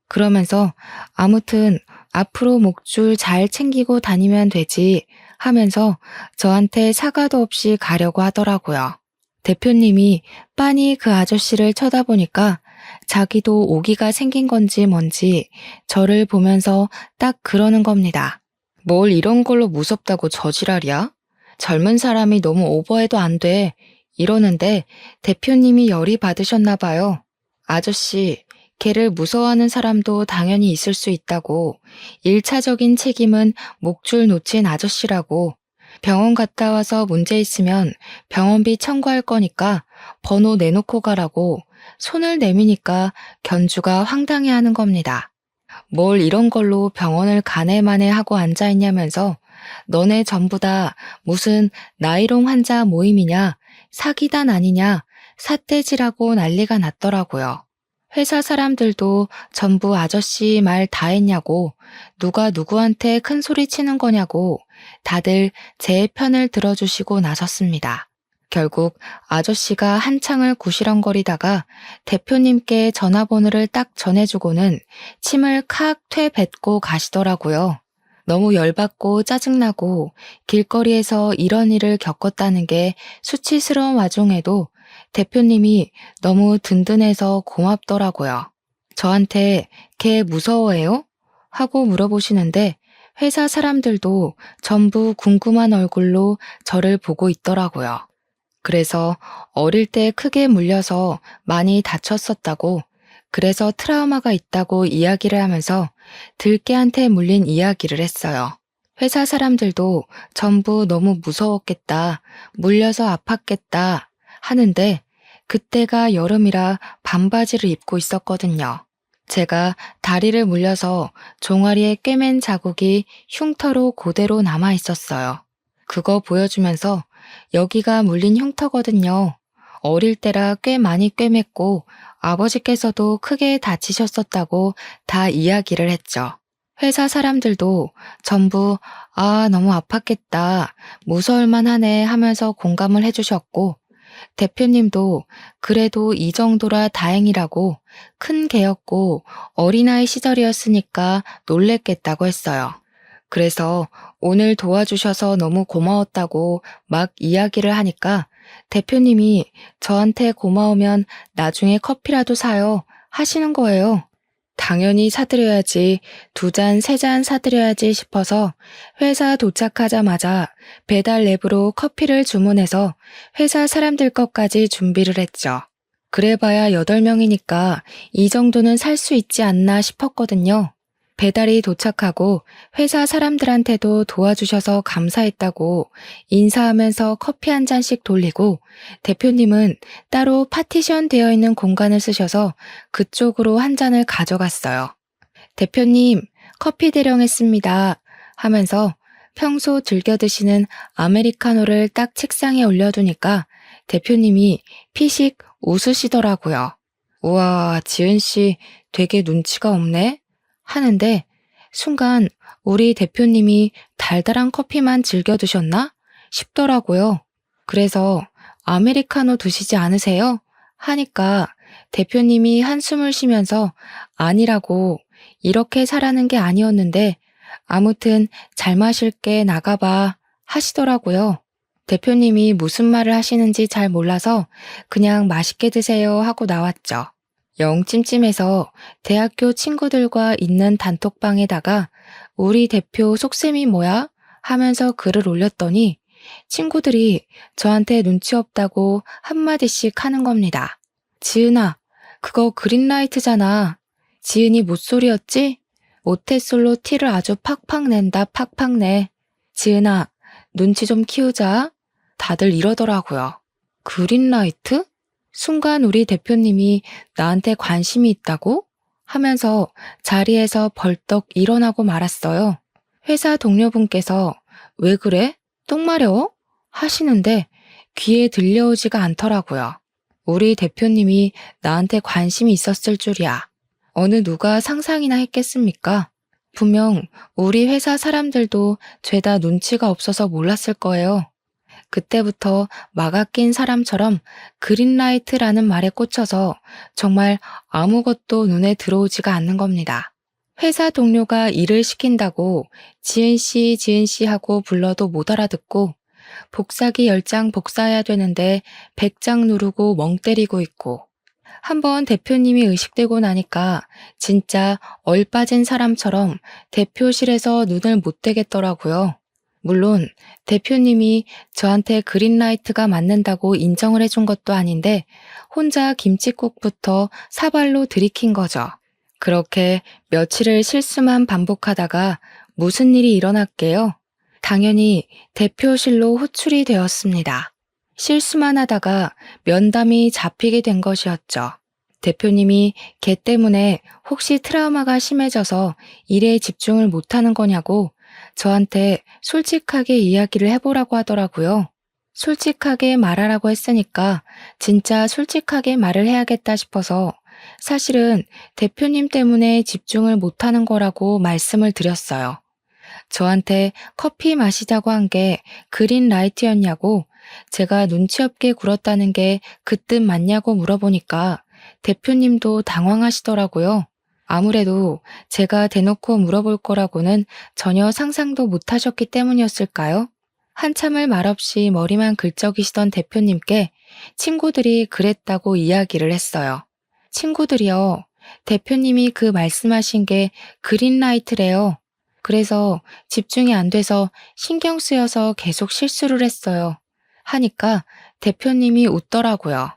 그러면서 아무튼 앞으로 목줄 잘 챙기고 다니면 되지 하면서 저한테 사과도 없이 가려고 하더라고요. 대표님이 빤히 그 아저씨를 쳐다보니까 자기도 오기가 생긴 건지 뭔지 저를 보면서 딱 그러는 겁니다. 뭘 이런 걸로 무섭다고 저지랄이야? 젊은 사람이 너무 오버해도 안 돼. 이러는데 대표님이 열이 받으셨나 봐요. 아저씨, 개를 무서워하는 사람도 당연히 있을 수 있다고. 1차적인 책임은 목줄 놓친 아저씨라고. 병원 갔다 와서 문제 있으면 병원비 청구할 거니까 번호 내놓고 가라고 손을 내미니까 견주가 황당해하는 겁니다. 뭘 이런 걸로 병원을 가네마네 하고 앉아있냐면서 너네 전부 다 무슨 나이롱 환자 모임이냐 사기단 아니냐 삿대질하고 난리가 났더라고요. 회사 사람들도 전부 아저씨 말 다 했냐고 누가 누구한테 큰 소리 치는 거냐고 다들 제 편을 들어주시고 나섰습니다. 결국 아저씨가 한창을 구시렁거리다가 대표님께 전화번호를 딱 전해주고는 침을 칵 퇴뱉고 가시더라고요. 너무 열받고 짜증나고 길거리에서 이런 일을 겪었다는 게 수치스러운 와중에도 대표님이 너무 든든해서 고맙더라고요. 저한테 걔 무서워해요? 하고 물어보시는데 회사 사람들도 전부 궁금한 얼굴로 저를 보고 있더라고요. 그래서 어릴 때 크게 물려서 많이 다쳤었다고, 그래서 트라우마가 있다고 이야기를 하면서 들깨한테 물린 이야기를 했어요. 회사 사람들도 전부 너무 무서웠겠다, 물려서 아팠겠다 하는데 그때가 여름이라 반바지를 입고 있었거든요. 제가 다리를 물려서 종아리에 꿰맨 자국이 흉터로 그대로 남아 있었어요. 그거 보여주면서 여기가 물린 흉터거든요. 어릴 때라 꽤 많이 꿰맸고 아버지께서도 크게 다치셨었다고 다 이야기를 했죠. 회사 사람들도 전부 너무 아팠겠다, 무서울만 하네 하면서 공감을 해주셨고 대표님도 그래도 이 정도라 다행이라고 큰 개였고 어린아이 시절이었으니까 놀랬겠다고 했어요. 그래서 오늘 도와주셔서 너무 고마웠다고 막 이야기를 하니까 대표님이 저한테 고마우면 나중에 커피라도 사요 하시는 거예요. 당연히 사드려야지, 2잔, 3잔 사드려야지 싶어서 회사 도착하자마자 배달 앱으로 커피를 주문해서 회사 사람들 것까지 준비를 했죠. 그래봐야 8명이니까 이 정도는 살 수 있지 않나 싶었거든요. 배달이 도착하고 회사 사람들한테도 도와주셔서 감사했다고 인사하면서 커피 한 잔씩 돌리고 대표님은 따로 파티션 되어 있는 공간을 쓰셔서 그쪽으로 한 잔을 가져갔어요. 대표님, 커피 대령했습니다. 하면서 평소 즐겨 드시는 아메리카노를 딱 책상에 올려두니까 대표님이 피식 웃으시더라고요. 우와, 지은 씨 되게 눈치가 없네? 하는데 순간 우리 대표님이 달달한 커피만 즐겨 드셨나 싶더라고요. 그래서 아메리카노 드시지 않으세요? 하니까 대표님이 한숨을 쉬면서 아니라고 이렇게 사라는 게 아니었는데 아무튼 잘 마실게 나가봐 하시더라고요. 대표님이 무슨 말을 하시는지 잘 몰라서 그냥 맛있게 드세요 하고 나왔죠. 영 찜찜해서 대학교 친구들과 있는 단톡방에다가 우리 대표 속셈이 뭐야? 하면서 글을 올렸더니 친구들이 저한테 눈치 없다고 한마디씩 하는 겁니다. 지은아, 그거 그린라이트잖아. 지은이 못소리였지? 모태솔로 티를 아주 팍팍 낸다 팍팍 내. 지은아, 눈치 좀 키우자. 다들 이러더라고요. 그린라이트? 순간 우리 대표님이 나한테 관심이 있다고? 하면서 자리에서 벌떡 일어나고 말았어요. 회사 동료분께서 왜 그래? 똥 마려워? 하시는데 귀에 들려오지가 않더라고요. 우리 대표님이 나한테 관심이 있었을 줄이야. 어느 누가 상상이나 했겠습니까? 분명 우리 회사 사람들도 죄다 눈치가 없어서 몰랐을 거예요. 그때부터 막아 낀 사람처럼 그린라이트라는 말에 꽂혀서 정말 아무것도 눈에 들어오지가 않는 겁니다. 회사 동료가 일을 시킨다고 지은 씨 하고 불러도 못 알아듣고 복사기 10장 복사해야 되는데 100장 누르고 멍 때리고 있고 한번 대표님이 의식되고 나니까 진짜 얼빠진 사람처럼 대표실에서 눈을 못 떼겠더라고요. 물론 대표님이 저한테 그린라이트가 맞는다고 인정을 해준 것도 아닌데 혼자 김칫국부터 사발로 들이킨 거죠. 그렇게 며칠을 실수만 반복하다가 무슨 일이 일어났게요? 당연히 대표실로 호출이 되었습니다. 실수만 하다가 면담이 잡히게 된 것이었죠. 대표님이 걔 때문에 혹시 트라우마가 심해져서 일에 집중을 못하는 거냐고 저한테 솔직하게 이야기를 해보라고 하더라고요. 솔직하게 말하라고 했으니까 진짜 솔직하게 말을 해야겠다 싶어서 사실은 대표님 때문에 집중을 못하는 거라고 말씀을 드렸어요. 저한테 커피 마시자고 한 게 그린라이트였냐고 제가 눈치 없게 굴었다는 게 그 뜻 맞냐고 물어보니까 대표님도 당황하시더라고요. 아무래도 제가 대놓고 물어볼 거라고는 전혀 상상도 못 하셨기 때문이었을까요? 한참을 말없이 머리만 긁적이시던 대표님께 친구들이 그랬다고 이야기를 했어요. 친구들이요. 대표님이 그 말씀하신 게 그린라이트래요. 그래서 집중이 안 돼서 신경 쓰여서 계속 실수를 했어요. 하니까 대표님이 웃더라고요.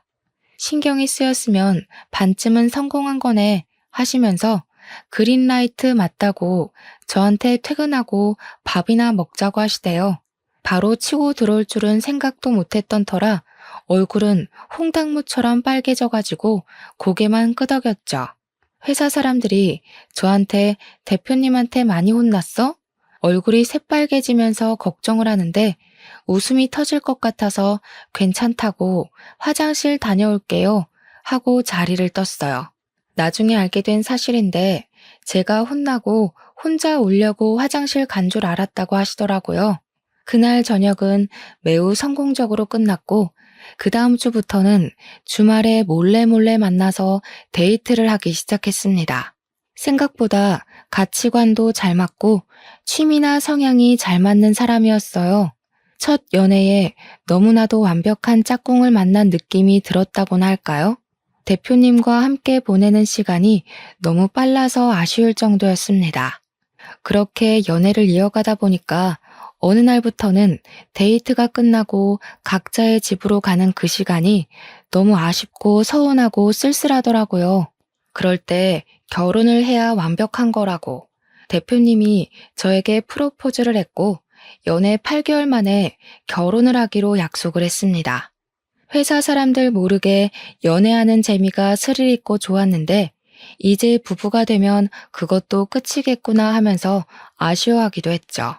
신경이 쓰였으면 반쯤은 성공한 거네 하시면서 그린라이트 맞다고 저한테 퇴근하고 밥이나 먹자고 하시대요. 바로 치고 들어올 줄은 생각도 못했던 터라 얼굴은 홍당무처럼 빨개져가지고 고개만 끄덕였죠. 회사 사람들이 저한테 대표님한테 많이 혼났어? 얼굴이 새빨개지면서 걱정을 하는데 웃음이 터질 것 같아서 괜찮다고 화장실 다녀올게요 하고 자리를 떴어요. 나중에 알게 된 사실인데 제가 혼나고 혼자 울려고 화장실 간 줄 알았다고 하시더라고요. 그날 저녁은 매우 성공적으로 끝났고 그 다음 주부터는 주말에 몰래 만나서 데이트를 하기 시작했습니다. 생각보다 가치관도 잘 맞고 취미나 성향이 잘 맞는 사람이었어요. 첫 연애에 너무나도 완벽한 짝꿍을 만난 느낌이 들었다고나 할까요? 대표님과 함께 보내는 시간이 너무 빨라서 아쉬울 정도였습니다. 그렇게 연애를 이어가다 보니까 어느 날부터는 데이트가 끝나고 각자의 집으로 가는 그 시간이 너무 아쉽고 서운하고 쓸쓸하더라고요. 그럴 때 결혼을 해야 완벽한 거라고 대표님이 저에게 프로포즈를 했고 연애 8개월 만에 결혼을 하기로 약속을 했습니다. 회사 사람들 모르게 연애하는 재미가 스릴 있고 좋았는데 이제 부부가 되면 그것도 끝이겠구나 하면서 아쉬워하기도 했죠.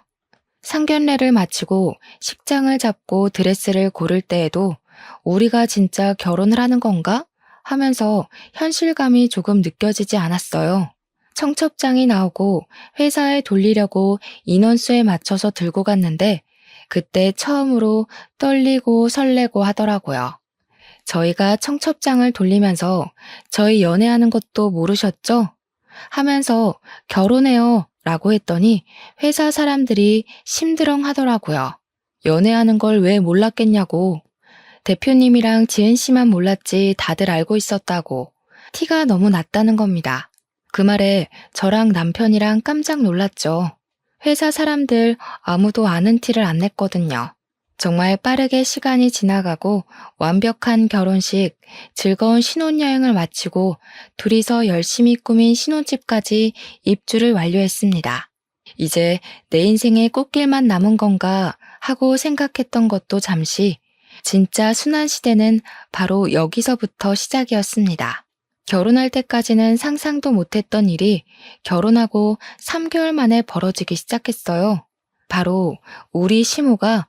상견례를 마치고 식장을 잡고 드레스를 고를 때에도 우리가 진짜 결혼을 하는 건가? 하면서 현실감이 조금 느껴지지 않았어요. 청첩장이 나오고 회사에 돌리려고 인원수에 맞춰서 들고 갔는데 그때 처음으로 떨리고 설레고 하더라고요. 저희가 청첩장을 돌리면서 저희 연애하는 것도 모르셨죠? 하면서 결혼해요 라고 했더니 회사 사람들이 심드렁 하더라고요. 연애하는 걸 왜 몰랐겠냐고. 대표님이랑 지은 씨만 몰랐지 다들 알고 있었다고. 티가 너무 났다는 겁니다. 그 말에 저랑 남편이랑 깜짝 놀랐죠. 회사 사람들 아무도 아는 티를 안 냈거든요. 정말 빠르게 시간이 지나가고 완벽한 결혼식, 즐거운 신혼여행을 마치고 둘이서 열심히 꾸민 신혼집까지 입주를 완료했습니다. 이제 내 인생의 꽃길만 남은 건가 하고 생각했던 것도 잠시 진짜 순환 시대는 바로 여기서부터 시작이었습니다. 결혼할 때까지는 상상도 못했던 일이 결혼하고 3개월 만에 벌어지기 시작했어요. 바로 우리 시모가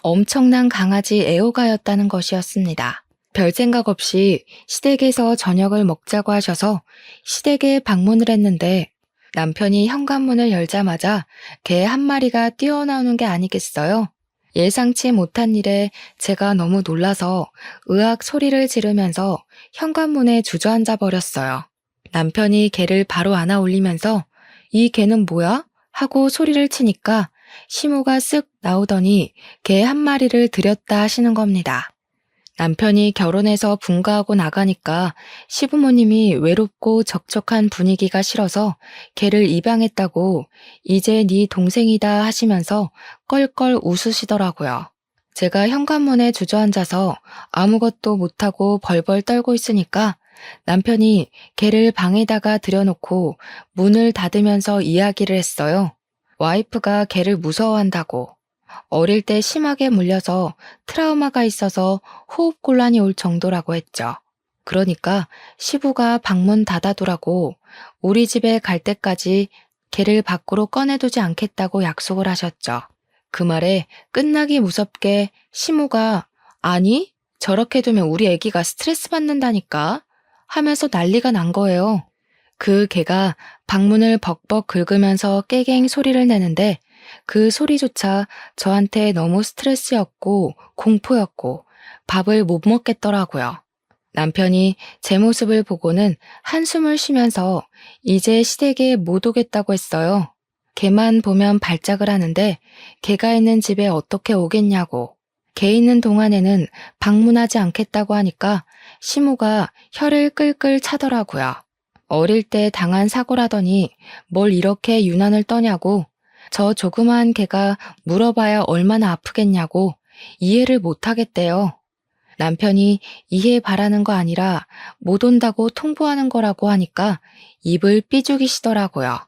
엄청난 강아지 애호가였다는 것이었습니다. 별 생각 없이 시댁에서 저녁을 먹자고 하셔서 시댁에 방문을 했는데 남편이 현관문을 열자마자 개 한 마리가 뛰어나오는 게 아니겠어요? 예상치 못한 일에 제가 너무 놀라서 으악 소리를 지르면서 현관문에 주저앉아 버렸어요. 남편이 개를 바로 안아 올리면서 이 개는 뭐야? 하고 소리를 치니까 시모가 쓱 나오더니 개 한 마리를 들였다 하시는 겁니다. 남편이 결혼해서 분가하고 나가니까 시부모님이 외롭고 적적한 분위기가 싫어서 개를 입양했다고 이제 네 동생이다 하시면서 껄껄 웃으시더라고요. 제가 현관문에 주저앉아서 아무것도 못하고 벌벌 떨고 있으니까 남편이 개를 방에다가 들여놓고 문을 닫으면서 이야기를 했어요. 와이프가 개를 무서워한다고. 어릴 때 심하게 물려서 트라우마가 있어서 호흡곤란이 올 정도라고 했죠. 그러니까 시부가 방문 닫아두라고 우리 집에 갈 때까지 개를 밖으로 꺼내두지 않겠다고 약속을 하셨죠. 그 말에 끝나기 무섭게 시모가 아니 저렇게 두면 우리 애기가 스트레스 받는다니까 하면서 난리가 난 거예요. 그 개가 방문을 벅벅 긁으면서 깨갱 소리를 내는데 그 소리조차 저한테 너무 스트레스였고 공포였고 밥을 못 먹겠더라고요. 남편이 제 모습을 보고는 한숨을 쉬면서 이제 시댁에 못 오겠다고 했어요. 개만 보면 발작을 하는데 개가 있는 집에 어떻게 오겠냐고. 개 있는 동안에는 방문하지 않겠다고 하니까 시모가 혀를 끌끌 차더라고요. 어릴 때 당한 사고라더니 뭘 이렇게 유난을 떠냐고 저 조그마한 개가 물어봐야 얼마나 아프겠냐고 이해를 못하겠대요. 남편이 이해 바라는 거 아니라 못 온다고 통보하는 거라고 하니까 입을 삐죽이시더라고요.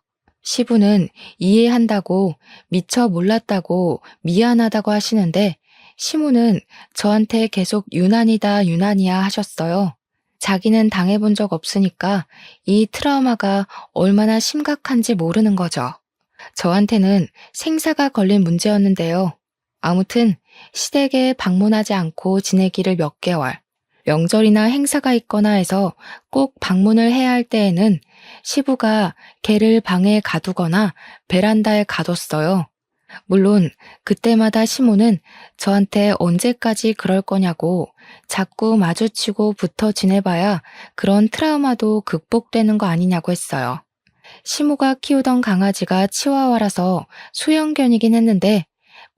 시부는 이해한다고 미처 몰랐다고 미안하다고 하시는데 시모는 저한테 계속 유난이다 유난이야 하셨어요. 자기는 당해본 적 없으니까 이 트라우마가 얼마나 심각한지 모르는 거죠. 저한테는 생사가 걸린 문제였는데요. 아무튼 시댁에 방문하지 않고 지내기를 몇 개월, 명절이나 행사가 있거나 해서 꼭 방문을 해야 할 때에는 시부가 개를 방에 가두거나 베란다에 가뒀어요. 물론 그때마다 시모는 저한테 언제까지 그럴 거냐고 자꾸 마주치고 붙어 지내봐야 그런 트라우마도 극복되는 거 아니냐고 했어요. 시모가 키우던 강아지가 치와와라서 소형견이긴 했는데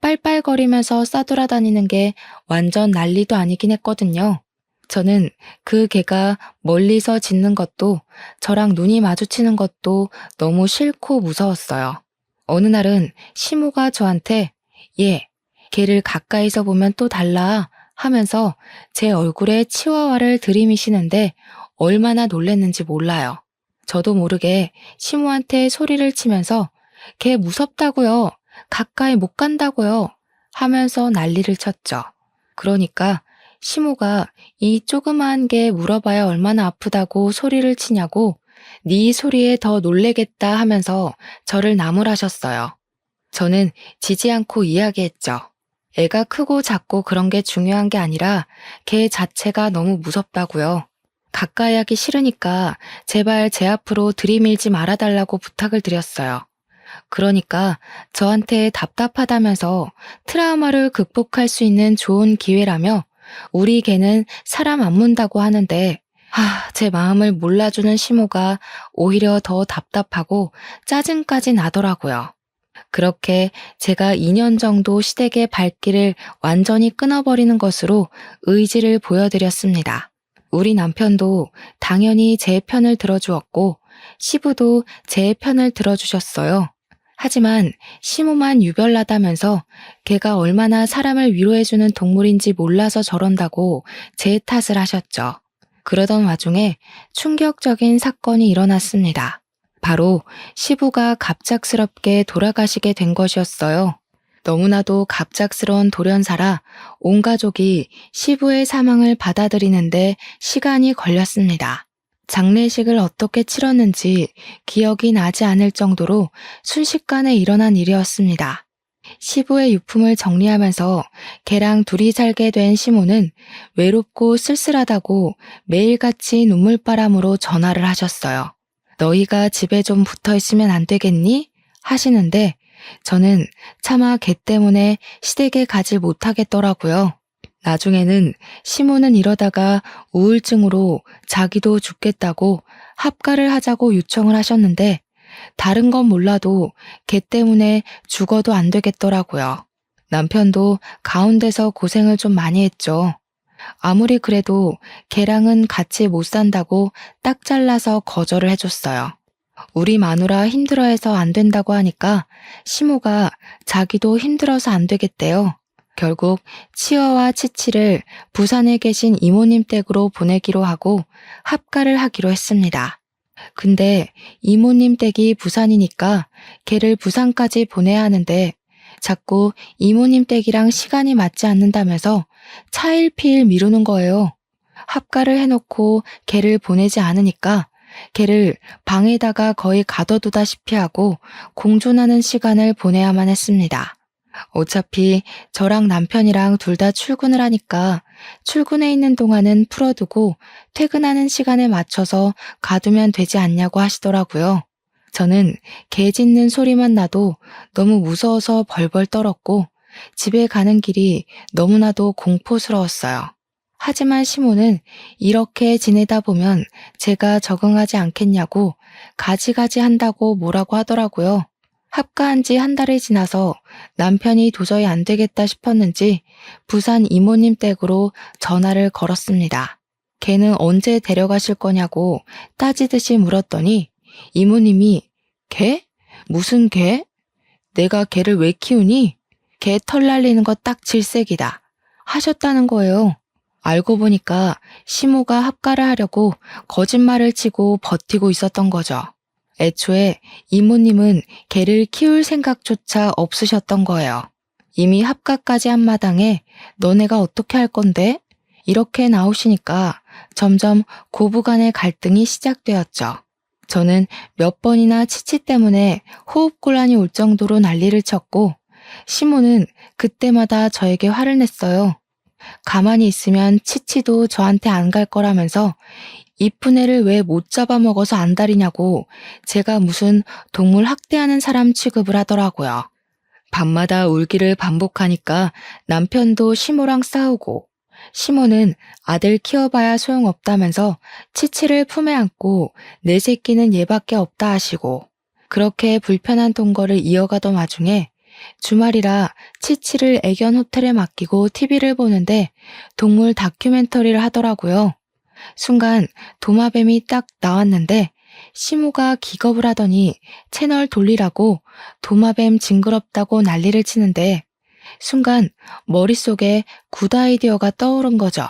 빨빨거리면서 싸돌아다니는 게 완전 난리도 아니긴 했거든요. 저는 그 개가 멀리서 짖는 것도 저랑 눈이 마주치는 것도 너무 싫고 무서웠어요. 어느 날은 시모가 저한테 얘, 걔를 가까이서 보면 또 달라 하면서 제 얼굴에 치와와를 들이미시는데 얼마나 놀랬는지 몰라요. 저도 모르게 시모한테 소리를 치면서 걔 무섭다고요. 가까이 못 간다고요. 하면서 난리를 쳤죠. 그러니까 시모가 이 조그마한 게 물어봐야 얼마나 아프다고 소리를 치냐고 네 소리에 더 놀래겠다 하면서 저를 나무라셨어요. 저는 지지 않고 이야기했죠. 애가 크고 작고 그런 게 중요한 게 아니라 걔 자체가 너무 무섭다고요. 가까이 하기 싫으니까 제발 제 앞으로 들이밀지 말아달라고 부탁을 드렸어요. 그러니까 저한테 답답하다면서 트라우마를 극복할 수 있는 좋은 기회라며 우리 개는 사람 안 문다고 하는데 제 마음을 몰라주는 시모가 오히려 더 답답하고 짜증까지 나더라고요. 그렇게 제가 2년 정도 시댁의 발길을 완전히 끊어버리는 것으로 의지를 보여드렸습니다. 우리 남편도 당연히 제 편을 들어주었고 시부도 제 편을 들어주셨어요. 하지만 시모만 유별나다면서 걔가 얼마나 사람을 위로해주는 동물인지 몰라서 저런다고 제 탓을 하셨죠. 그러던 와중에 충격적인 사건이 일어났습니다. 바로 시부가 갑작스럽게 돌아가시게 된 것이었어요. 너무나도 갑작스러운 돌연사라 온 가족이 시부의 사망을 받아들이는데 시간이 걸렸습니다. 장례식을 어떻게 치렀는지 기억이 나지 않을 정도로 순식간에 일어난 일이었습니다. 시부의 유품을 정리하면서 걔랑 둘이 살게 된 시모는 외롭고 쓸쓸하다고 매일같이 눈물바람으로 전화를 하셨어요. 너희가 집에 좀 붙어 있으면 안 되겠니? 하시는데 저는 차마 걔 때문에 시댁에 가지 못하겠더라고요. 나중에는 시모는 이러다가 우울증으로 자기도 죽겠다고 합가를 하자고 요청을 하셨는데 다른 건 몰라도 걔 때문에 죽어도 안 되겠더라고요. 남편도 가운데서 고생을 좀 많이 했죠. 아무리 그래도 걔랑은 같이 못 산다고 딱 잘라서 거절을 해줬어요. 우리 마누라 힘들어해서 안 된다고 하니까 시모가 자기도 힘들어서 안 되겠대요. 결국 치어와 치치를 부산에 계신 이모님 댁으로 보내기로 하고 합가를 하기로 했습니다. 근데 이모님 댁이 부산이니까 걔를 부산까지 보내야 하는데 자꾸 이모님 댁이랑 시간이 맞지 않는다면서 차일피일 미루는 거예요. 합가를 해놓고 걔를 보내지 않으니까 걔를 방에다가 거의 가둬두다시피 하고 공존하는 시간을 보내야만 했습니다. 어차피 저랑 남편이랑 둘 다 출근을 하니까 출근해 있는 동안은 풀어두고 퇴근하는 시간에 맞춰서 가두면 되지 않냐고 하시더라고요. 저는 개 짖는 소리만 나도 너무 무서워서 벌벌 떨었고 집에 가는 길이 너무나도 공포스러웠어요. 하지만 시모는 이렇게 지내다 보면 제가 적응하지 않겠냐고 가지가지 한다고 뭐라고 하더라고요. 합가한 지 한 달이 지나서 남편이 도저히 안 되겠다 싶었는지 부산 이모님 댁으로 전화를 걸었습니다. 걔는 언제 데려가실 거냐고 따지듯이 물었더니 이모님이 개? 무슨 개? 내가 걔를 왜 키우니? 걔 털 날리는 거 딱 질색이다. 하셨다는 거예요. 알고 보니까 시모가 합가를 하려고 거짓말을 치고 버티고 있었던 거죠. 애초에 이모님은 걔를 키울 생각조차 없으셨던 거예요. 이미 합가까지 한 마당에 너네가 어떻게 할 건데? 이렇게 나오시니까 점점 고부간의 갈등이 시작되었죠. 저는 몇 번이나 치치 때문에 호흡곤란이 올 정도로 난리를 쳤고 시모는 그때마다 저에게 화를 냈어요. 가만히 있으면 치치도 저한테 안 갈 거라면서 이쁜 애를 왜 못 잡아먹어서 안달이냐고 제가 무슨 동물 학대하는 사람 취급을 하더라고요. 밤마다 울기를 반복하니까 남편도 시모랑 싸우고 시모는 아들 키워봐야 소용없다면서 치치를 품에 안고 내 새끼는 얘밖에 없다 하시고 그렇게 불편한 동거를 이어가던 와중에 주말이라 치치를 애견 호텔에 맡기고 TV를 보는데 동물 다큐멘터리를 하더라고요. 순간 도마뱀이 딱 나왔는데 시모가 기겁을 하더니 채널 돌리라고 도마뱀 징그럽다고 난리를 치는데 순간 머릿속에 굿 아이디어가 떠오른 거죠.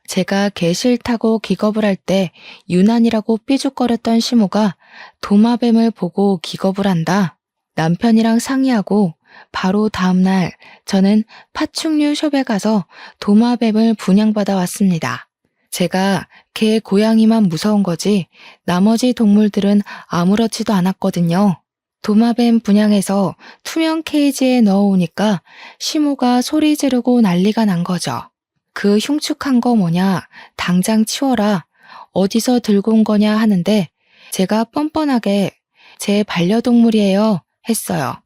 제가 개 싫다고 기겁을 할 때 유난이라고 삐죽거렸던 시모가 도마뱀을 보고 기겁을 한다. 남편이랑 상의하고 바로 다음날 저는 파충류 숍에 가서 도마뱀을 분양받아 왔습니다. 제가 개, 고양이만 무서운 거지 나머지 동물들은 아무렇지도 않았거든요. 도마뱀 분양해서 투명 케이지에 넣어오니까 시모가 소리 지르고 난리가 난 거죠. 그 흉측한 거 뭐냐, 당장 치워라, 어디서 들고 온 거냐 하는데 제가 뻔뻔하게 제 반려동물이에요 했어요.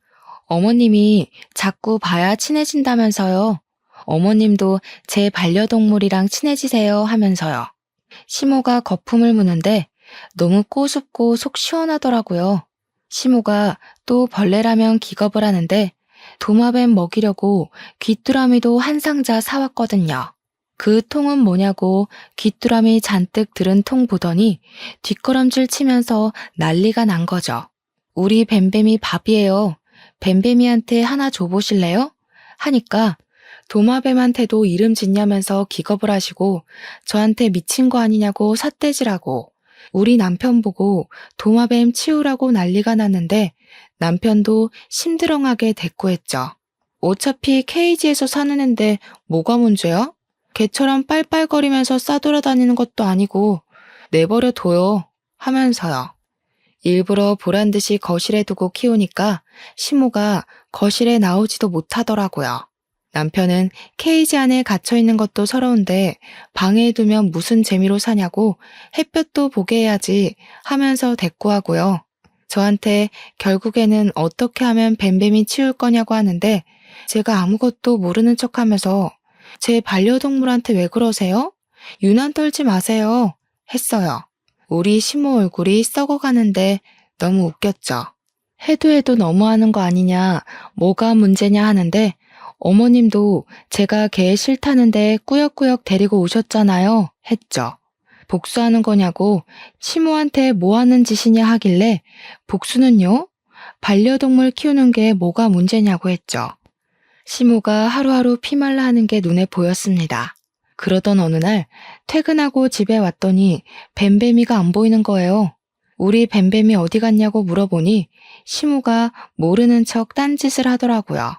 어머님이 자꾸 봐야 친해진다면서요. 어머님도 제 반려동물이랑 친해지세요 하면서요. 시모가 거품을 무는데 너무 꼬숩고 속 시원하더라고요. 시모가 또 벌레라면 기겁을 하는데 도마뱀 먹이려고 귀뚜라미도 한 상자 사왔거든요. 그 통은 뭐냐고 귀뚜라미 잔뜩 들은 통 보더니 뒷걸음질 치면서 난리가 난 거죠. 우리 뱀뱀이 밥이에요. 뱀뱀이한테 하나 줘보실래요? 하니까 도마뱀한테도 이름 짓냐면서 기겁을 하시고 저한테 미친 거 아니냐고 삿대질하고 우리 남편 보고 도마뱀 치우라고 난리가 났는데 남편도 심드렁하게 대꾸했죠. 어차피 케이지에서 사는 앤데 뭐가 문제야? 개처럼 빨빨거리면서 싸돌아다니는 것도 아니고 내버려 둬요 하면서요. 일부러 보란듯이 거실에 두고 키우니까 시모가 거실에 나오지도 못하더라고요. 남편은 케이지 안에 갇혀있는 것도 서러운데 방에 두면 무슨 재미로 사냐고 햇볕도 보게 해야지 하면서 대꾸하고요. 저한테 결국에는 어떻게 하면 뱀뱀이 치울 거냐고 하는데 제가 아무것도 모르는 척하면서 제 반려동물한테 왜 그러세요? 유난 떨지 마세요 했어요. 우리 시모 얼굴이 썩어가는데 너무 웃겼죠. 해도 너무하는 거 아니냐, 뭐가 문제냐 하는데 어머님도 제가 개 싫다는데 꾸역꾸역 데리고 오셨잖아요 했죠. 복수하는 거냐고 시모한테 뭐 하는 짓이냐 하길래 복수는요? 반려동물 키우는 게 뭐가 문제냐고 했죠. 시모가 하루하루 피말라 하는 게 눈에 보였습니다. 그러던 어느 날 퇴근하고 집에 왔더니 뱀뱀이가 안 보이는 거예요. 우리 뱀뱀이 어디 갔냐고 물어보니 시모가 모르는 척 딴짓을 하더라고요.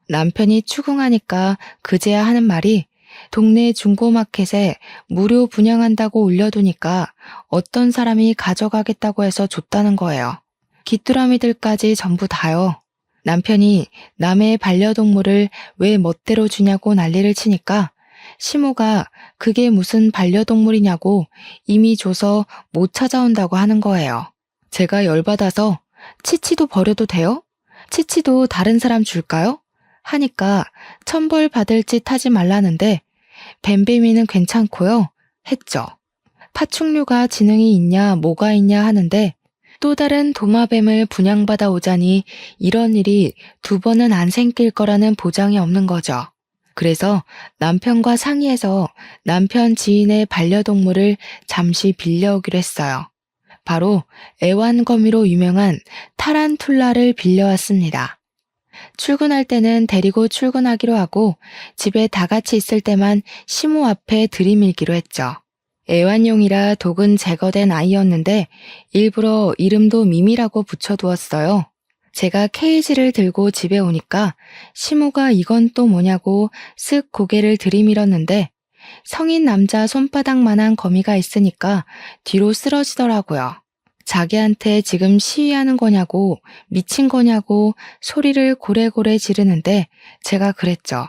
남편이 추궁하니까 그제야 하는 말이 동네 중고마켓에 무료 분양한다고 올려두니까 어떤 사람이 가져가겠다고 해서 줬다는 거예요. 귀뚜라미들까지 전부 다요. 남편이 남의 반려동물을 왜 멋대로 주냐고 난리를 치니까 시모가 그게 무슨 반려동물이냐고 이미 줘서 못 찾아온다고 하는 거예요. 제가 열받아서 치치도 버려도 돼요? 치치도 다른 사람 줄까요? 하니까 천벌 받을 짓 하지 말라는데 뱀뱀이는 괜찮고요 했죠. 파충류가 지능이 있냐 뭐가 있냐 하는데 또 다른 도마뱀을 분양받아 오자니 이런 일이 두 번은 안 생길 거라는 보장이 없는 거죠. 그래서 남편과 상의해서 남편 지인의 반려동물을 잠시 빌려오기로 했어요. 바로 애완거미로 유명한 타란툴라를 빌려왔습니다. 출근할 때는 데리고 출근하기로 하고 집에 다 같이 있을 때만 시모 앞에 들이밀기로 했죠. 애완용이라 독은 제거된 아이였는데 일부러 이름도 미미라고 붙여두었어요. 제가 케이지를 들고 집에 오니까 시모가 이건 또 뭐냐고 쓱 고개를 들이밀었는데 성인 남자 손바닥만한 거미가 있으니까 뒤로 쓰러지더라고요. 자기한테 지금 시위하는 거냐고 미친 거냐고 소리를 고래고래 지르는데 제가 그랬죠.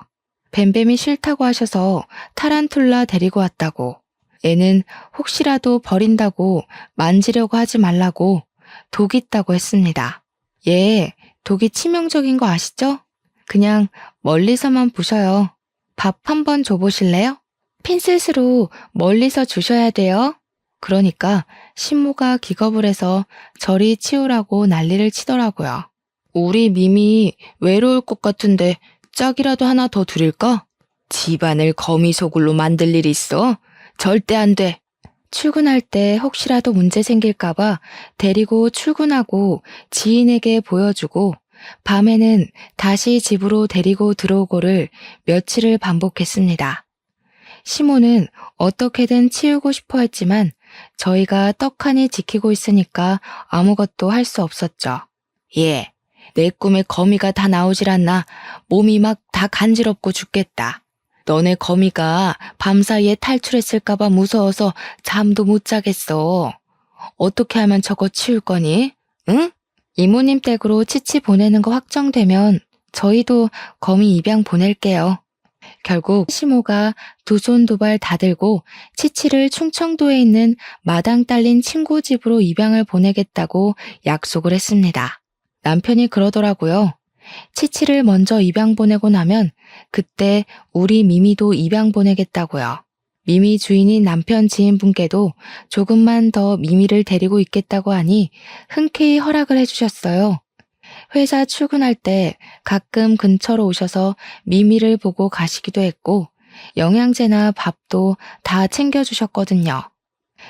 뱀뱀이 싫다고 하셔서 타란툴라 데리고 왔다고. 애는 혹시라도 버린다고 만지려고 하지 말라고 독 있다고 했습니다. 얘 독이 치명적인 거 아시죠? 그냥 멀리서만 부셔요. 밥 한번 줘보실래요? 핀셋으로 멀리서 주셔야 돼요. 그러니까 신모가 기겁을 해서 저리 치우라고 난리를 치더라고요. 우리 미미 외로울 것 같은데 짝이라도 하나 더 드릴까? 집안을 거미 소굴로 만들 일 있어? 절대 안 돼. 출근할 때 혹시라도 문제 생길까봐 데리고 출근하고 지인에게 보여주고 밤에는 다시 집으로 데리고 들어오고를 며칠을 반복했습니다. 시모는 어떻게든 치우고 싶어 했지만 저희가 떡하니 지키고 있으니까 아무것도 할 수 없었죠. 예, 내 꿈에 거미가 다 나오질 않나. 몸이 막 다 간지럽고 죽겠다. 너네 거미가 밤사이에 탈출했을까봐 무서워서 잠도 못 자겠어. 어떻게 하면 저거 치울 거니? 응? 이모님 댁으로 치치 보내는 거 확정되면 저희도 거미 입양 보낼게요. 결국 시모가 두 손 두 발 다 들고 치치를 충청도에 있는 마당 딸린 친구 집으로 입양을 보내겠다고 약속을 했습니다. 남편이 그러더라고요. 치치를 먼저 입양 보내고 나면 그때 우리 미미도 입양 보내겠다고요. 미미 주인인 남편 지인분께도 조금만 더 미미를 데리고 있겠다고 하니 흔쾌히 허락을 해주셨어요. 회사 출근할 때 가끔 근처로 오셔서 미미를 보고 가시기도 했고 영양제나 밥도 다 챙겨주셨거든요.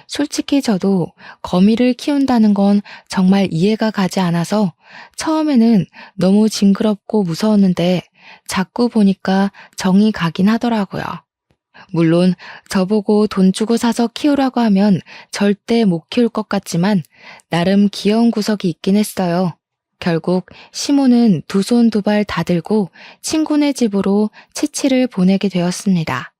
솔직히 저도 거미를 키운다는 건 정말 이해가 가지 않아서 처음에는 너무 징그럽고 무서웠는데 자꾸 보니까 정이 가긴 하더라고요. 물론 저보고 돈 주고 사서 키우라고 하면 절대 못 키울 것 같지만 나름 귀여운 구석이 있긴 했어요. 결국 시모는 두 손 두 발 다 들고 친구네 집으로 치치를 보내게 되었습니다.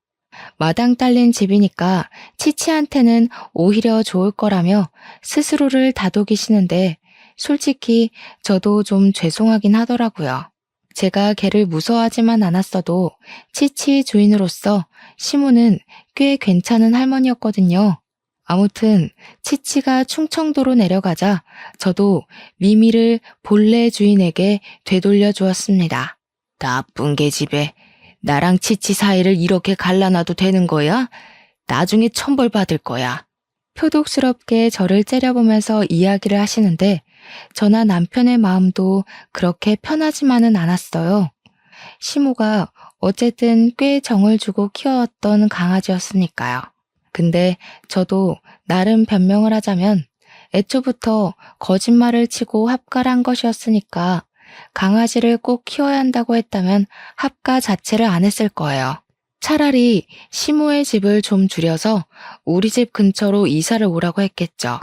마당 딸린 집이니까 치치한테는 오히려 좋을 거라며 스스로를 다독이시는데 솔직히 저도 좀 죄송하긴 하더라고요. 제가 걔를 무서워하지만 않았어도 치치 주인으로서 시모는 꽤 괜찮은 할머니였거든요. 아무튼 치치가 충청도로 내려가자 저도 미미를 본래 주인에게 되돌려 주었습니다. 나쁜 계집애. 나랑 치치 사이를 이렇게 갈라놔도 되는 거야? 나중에 천벌 받을 거야. 표독스럽게 저를 째려보면서 이야기를 하시는데 저나 남편의 마음도 그렇게 편하지만은 않았어요. 시모가 어쨌든 꽤 정을 주고 키워왔던 강아지였으니까요. 근데 저도 나름 변명을 하자면 애초부터 거짓말을 치고 합가를 한 것이었으니까 강아지를 꼭 키워야 한다고 했다면 합가 자체를 안 했을 거예요. 차라리 시모의 집을 좀 줄여서 우리 집 근처로 이사를 오라고 했겠죠.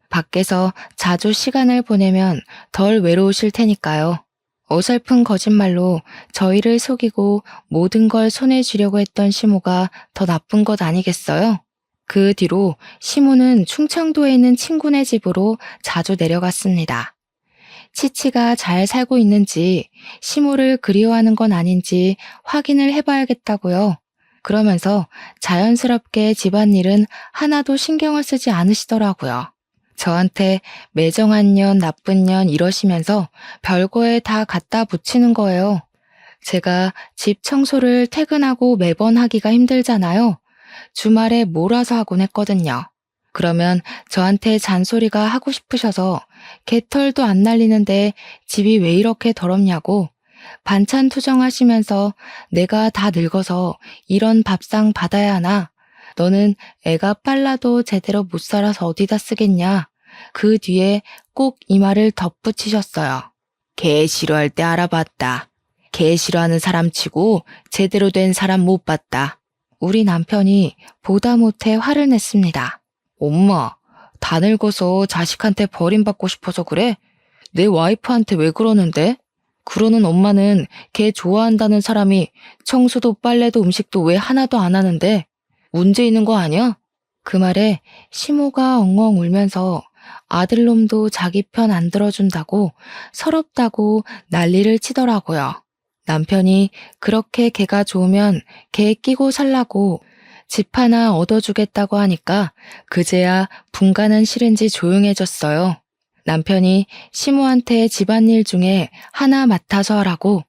밖에서 자주 시간을 보내면 덜 외로우실 테니까요. 어설픈 거짓말로 저희를 속이고 모든 걸 손에 쥐려고 했던 시모가 더 나쁜 것 아니겠어요? 그 뒤로 시모는 충청도에 있는 친구네 집으로 자주 내려갔습니다. 치치가 잘 살고 있는지 시모를 그리워하는 건 아닌지 확인을 해봐야겠다고요. 그러면서 자연스럽게 집안일은 하나도 신경을 쓰지 않으시더라고요. 저한테 매정한 년, 나쁜 년 이러시면서 별거에 다 갖다 붙이는 거예요. 제가 집 청소를 퇴근하고 매번 하기가 힘들잖아요. 주말에 몰아서 하곤 했거든요. 그러면 저한테 잔소리가 하고 싶으셔서 개털도 안 날리는데 집이 왜 이렇게 더럽냐고 반찬 투정하시면서 내가 다 늙어서 이런 밥상 받아야 하나? 너는 애가 빨라도 제대로 못 살아서 어디다 쓰겠냐? 그 뒤에 꼭 이 말을 덧붙이셨어요. 개 싫어할 때 알아봤다. 개 싫어하는 사람 치고 제대로 된 사람 못 봤다. 우리 남편이 보다 못해 화를 냈습니다. 엄마, 다 늙어서 자식한테 버림받고 싶어서 그래? 내 와이프한테 왜 그러는데? 그러는 엄마는 걔 좋아한다는 사람이 청소도 빨래도 음식도 왜 하나도 안 하는데? 문제 있는 거 아니야? 그 말에 시모가 엉엉 울면서 아들놈도 자기 편 안 들어준다고 서럽다고 난리를 치더라고요. 남편이 그렇게 걔가 좋으면 걔 끼고 살라고 집 하나 얻어주겠다고 하니까 그제야 분가는 싫은지 조용해졌어요. 남편이 시모한테 집안일 중에 하나 맡아서 하라고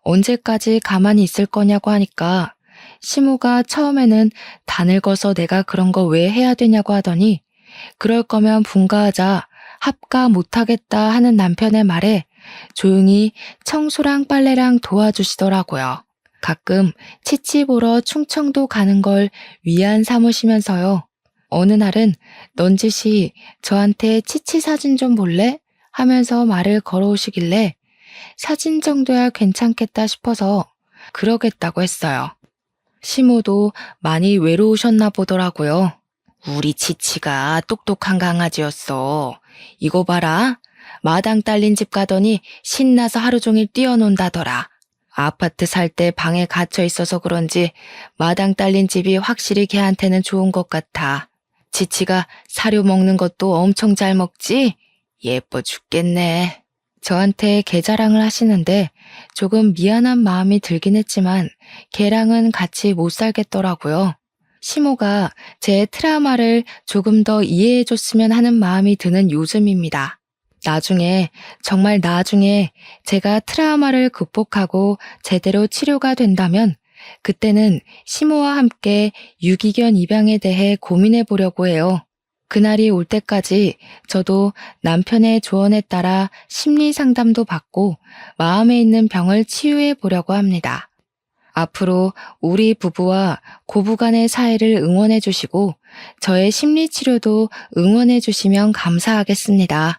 언제까지 가만히 있을 거냐고 하니까 시모가 처음에는 다 늙어서 내가 그런 거 왜 해야 되냐고 하더니 그럴 거면 분가하자 합가 못하겠다 하는 남편의 말에 조용히 청소랑 빨래랑 도와주시더라고요. 가끔 치치 보러 충청도 가는 걸 위안 삼으시면서요. 어느 날은 넌지시 저한테 치치 사진 좀 볼래? 하면서 말을 걸어오시길래 사진 정도야 괜찮겠다 싶어서 그러겠다고 했어요. 시모도 많이 외로우셨나 보더라고요. 우리 지치가 똑똑한 강아지였어. 이거 봐라. 마당 딸린 집 가더니 신나서 하루 종일 뛰어논다더라. 아파트 살 때 방에 갇혀 있어서 그런지 마당 딸린 집이 확실히 걔한테는 좋은 것 같아. 지치가 사료 먹는 것도 엄청 잘 먹지? 예뻐 죽겠네. 저한테 개 자랑을 하시는데 조금 미안한 마음이 들긴 했지만 걔랑은 같이 못 살겠더라고요. 시모가 제 트라우마를 조금 더 이해해줬으면 하는 마음이 드는 요즘입니다. 나중에, 정말 나중에 제가 트라우마를 극복하고 제대로 치료가 된다면 그때는 시모와 함께 유기견 입양에 대해 고민해 보려고 해요. 그날이 올 때까지 저도 남편의 조언에 따라 심리 상담도 받고 마음에 있는 병을 치유해 보려고 합니다. 앞으로 우리 부부와 고부간의 사이를 응원해 주시고 저의 심리 치료도 응원해 주시면 감사하겠습니다.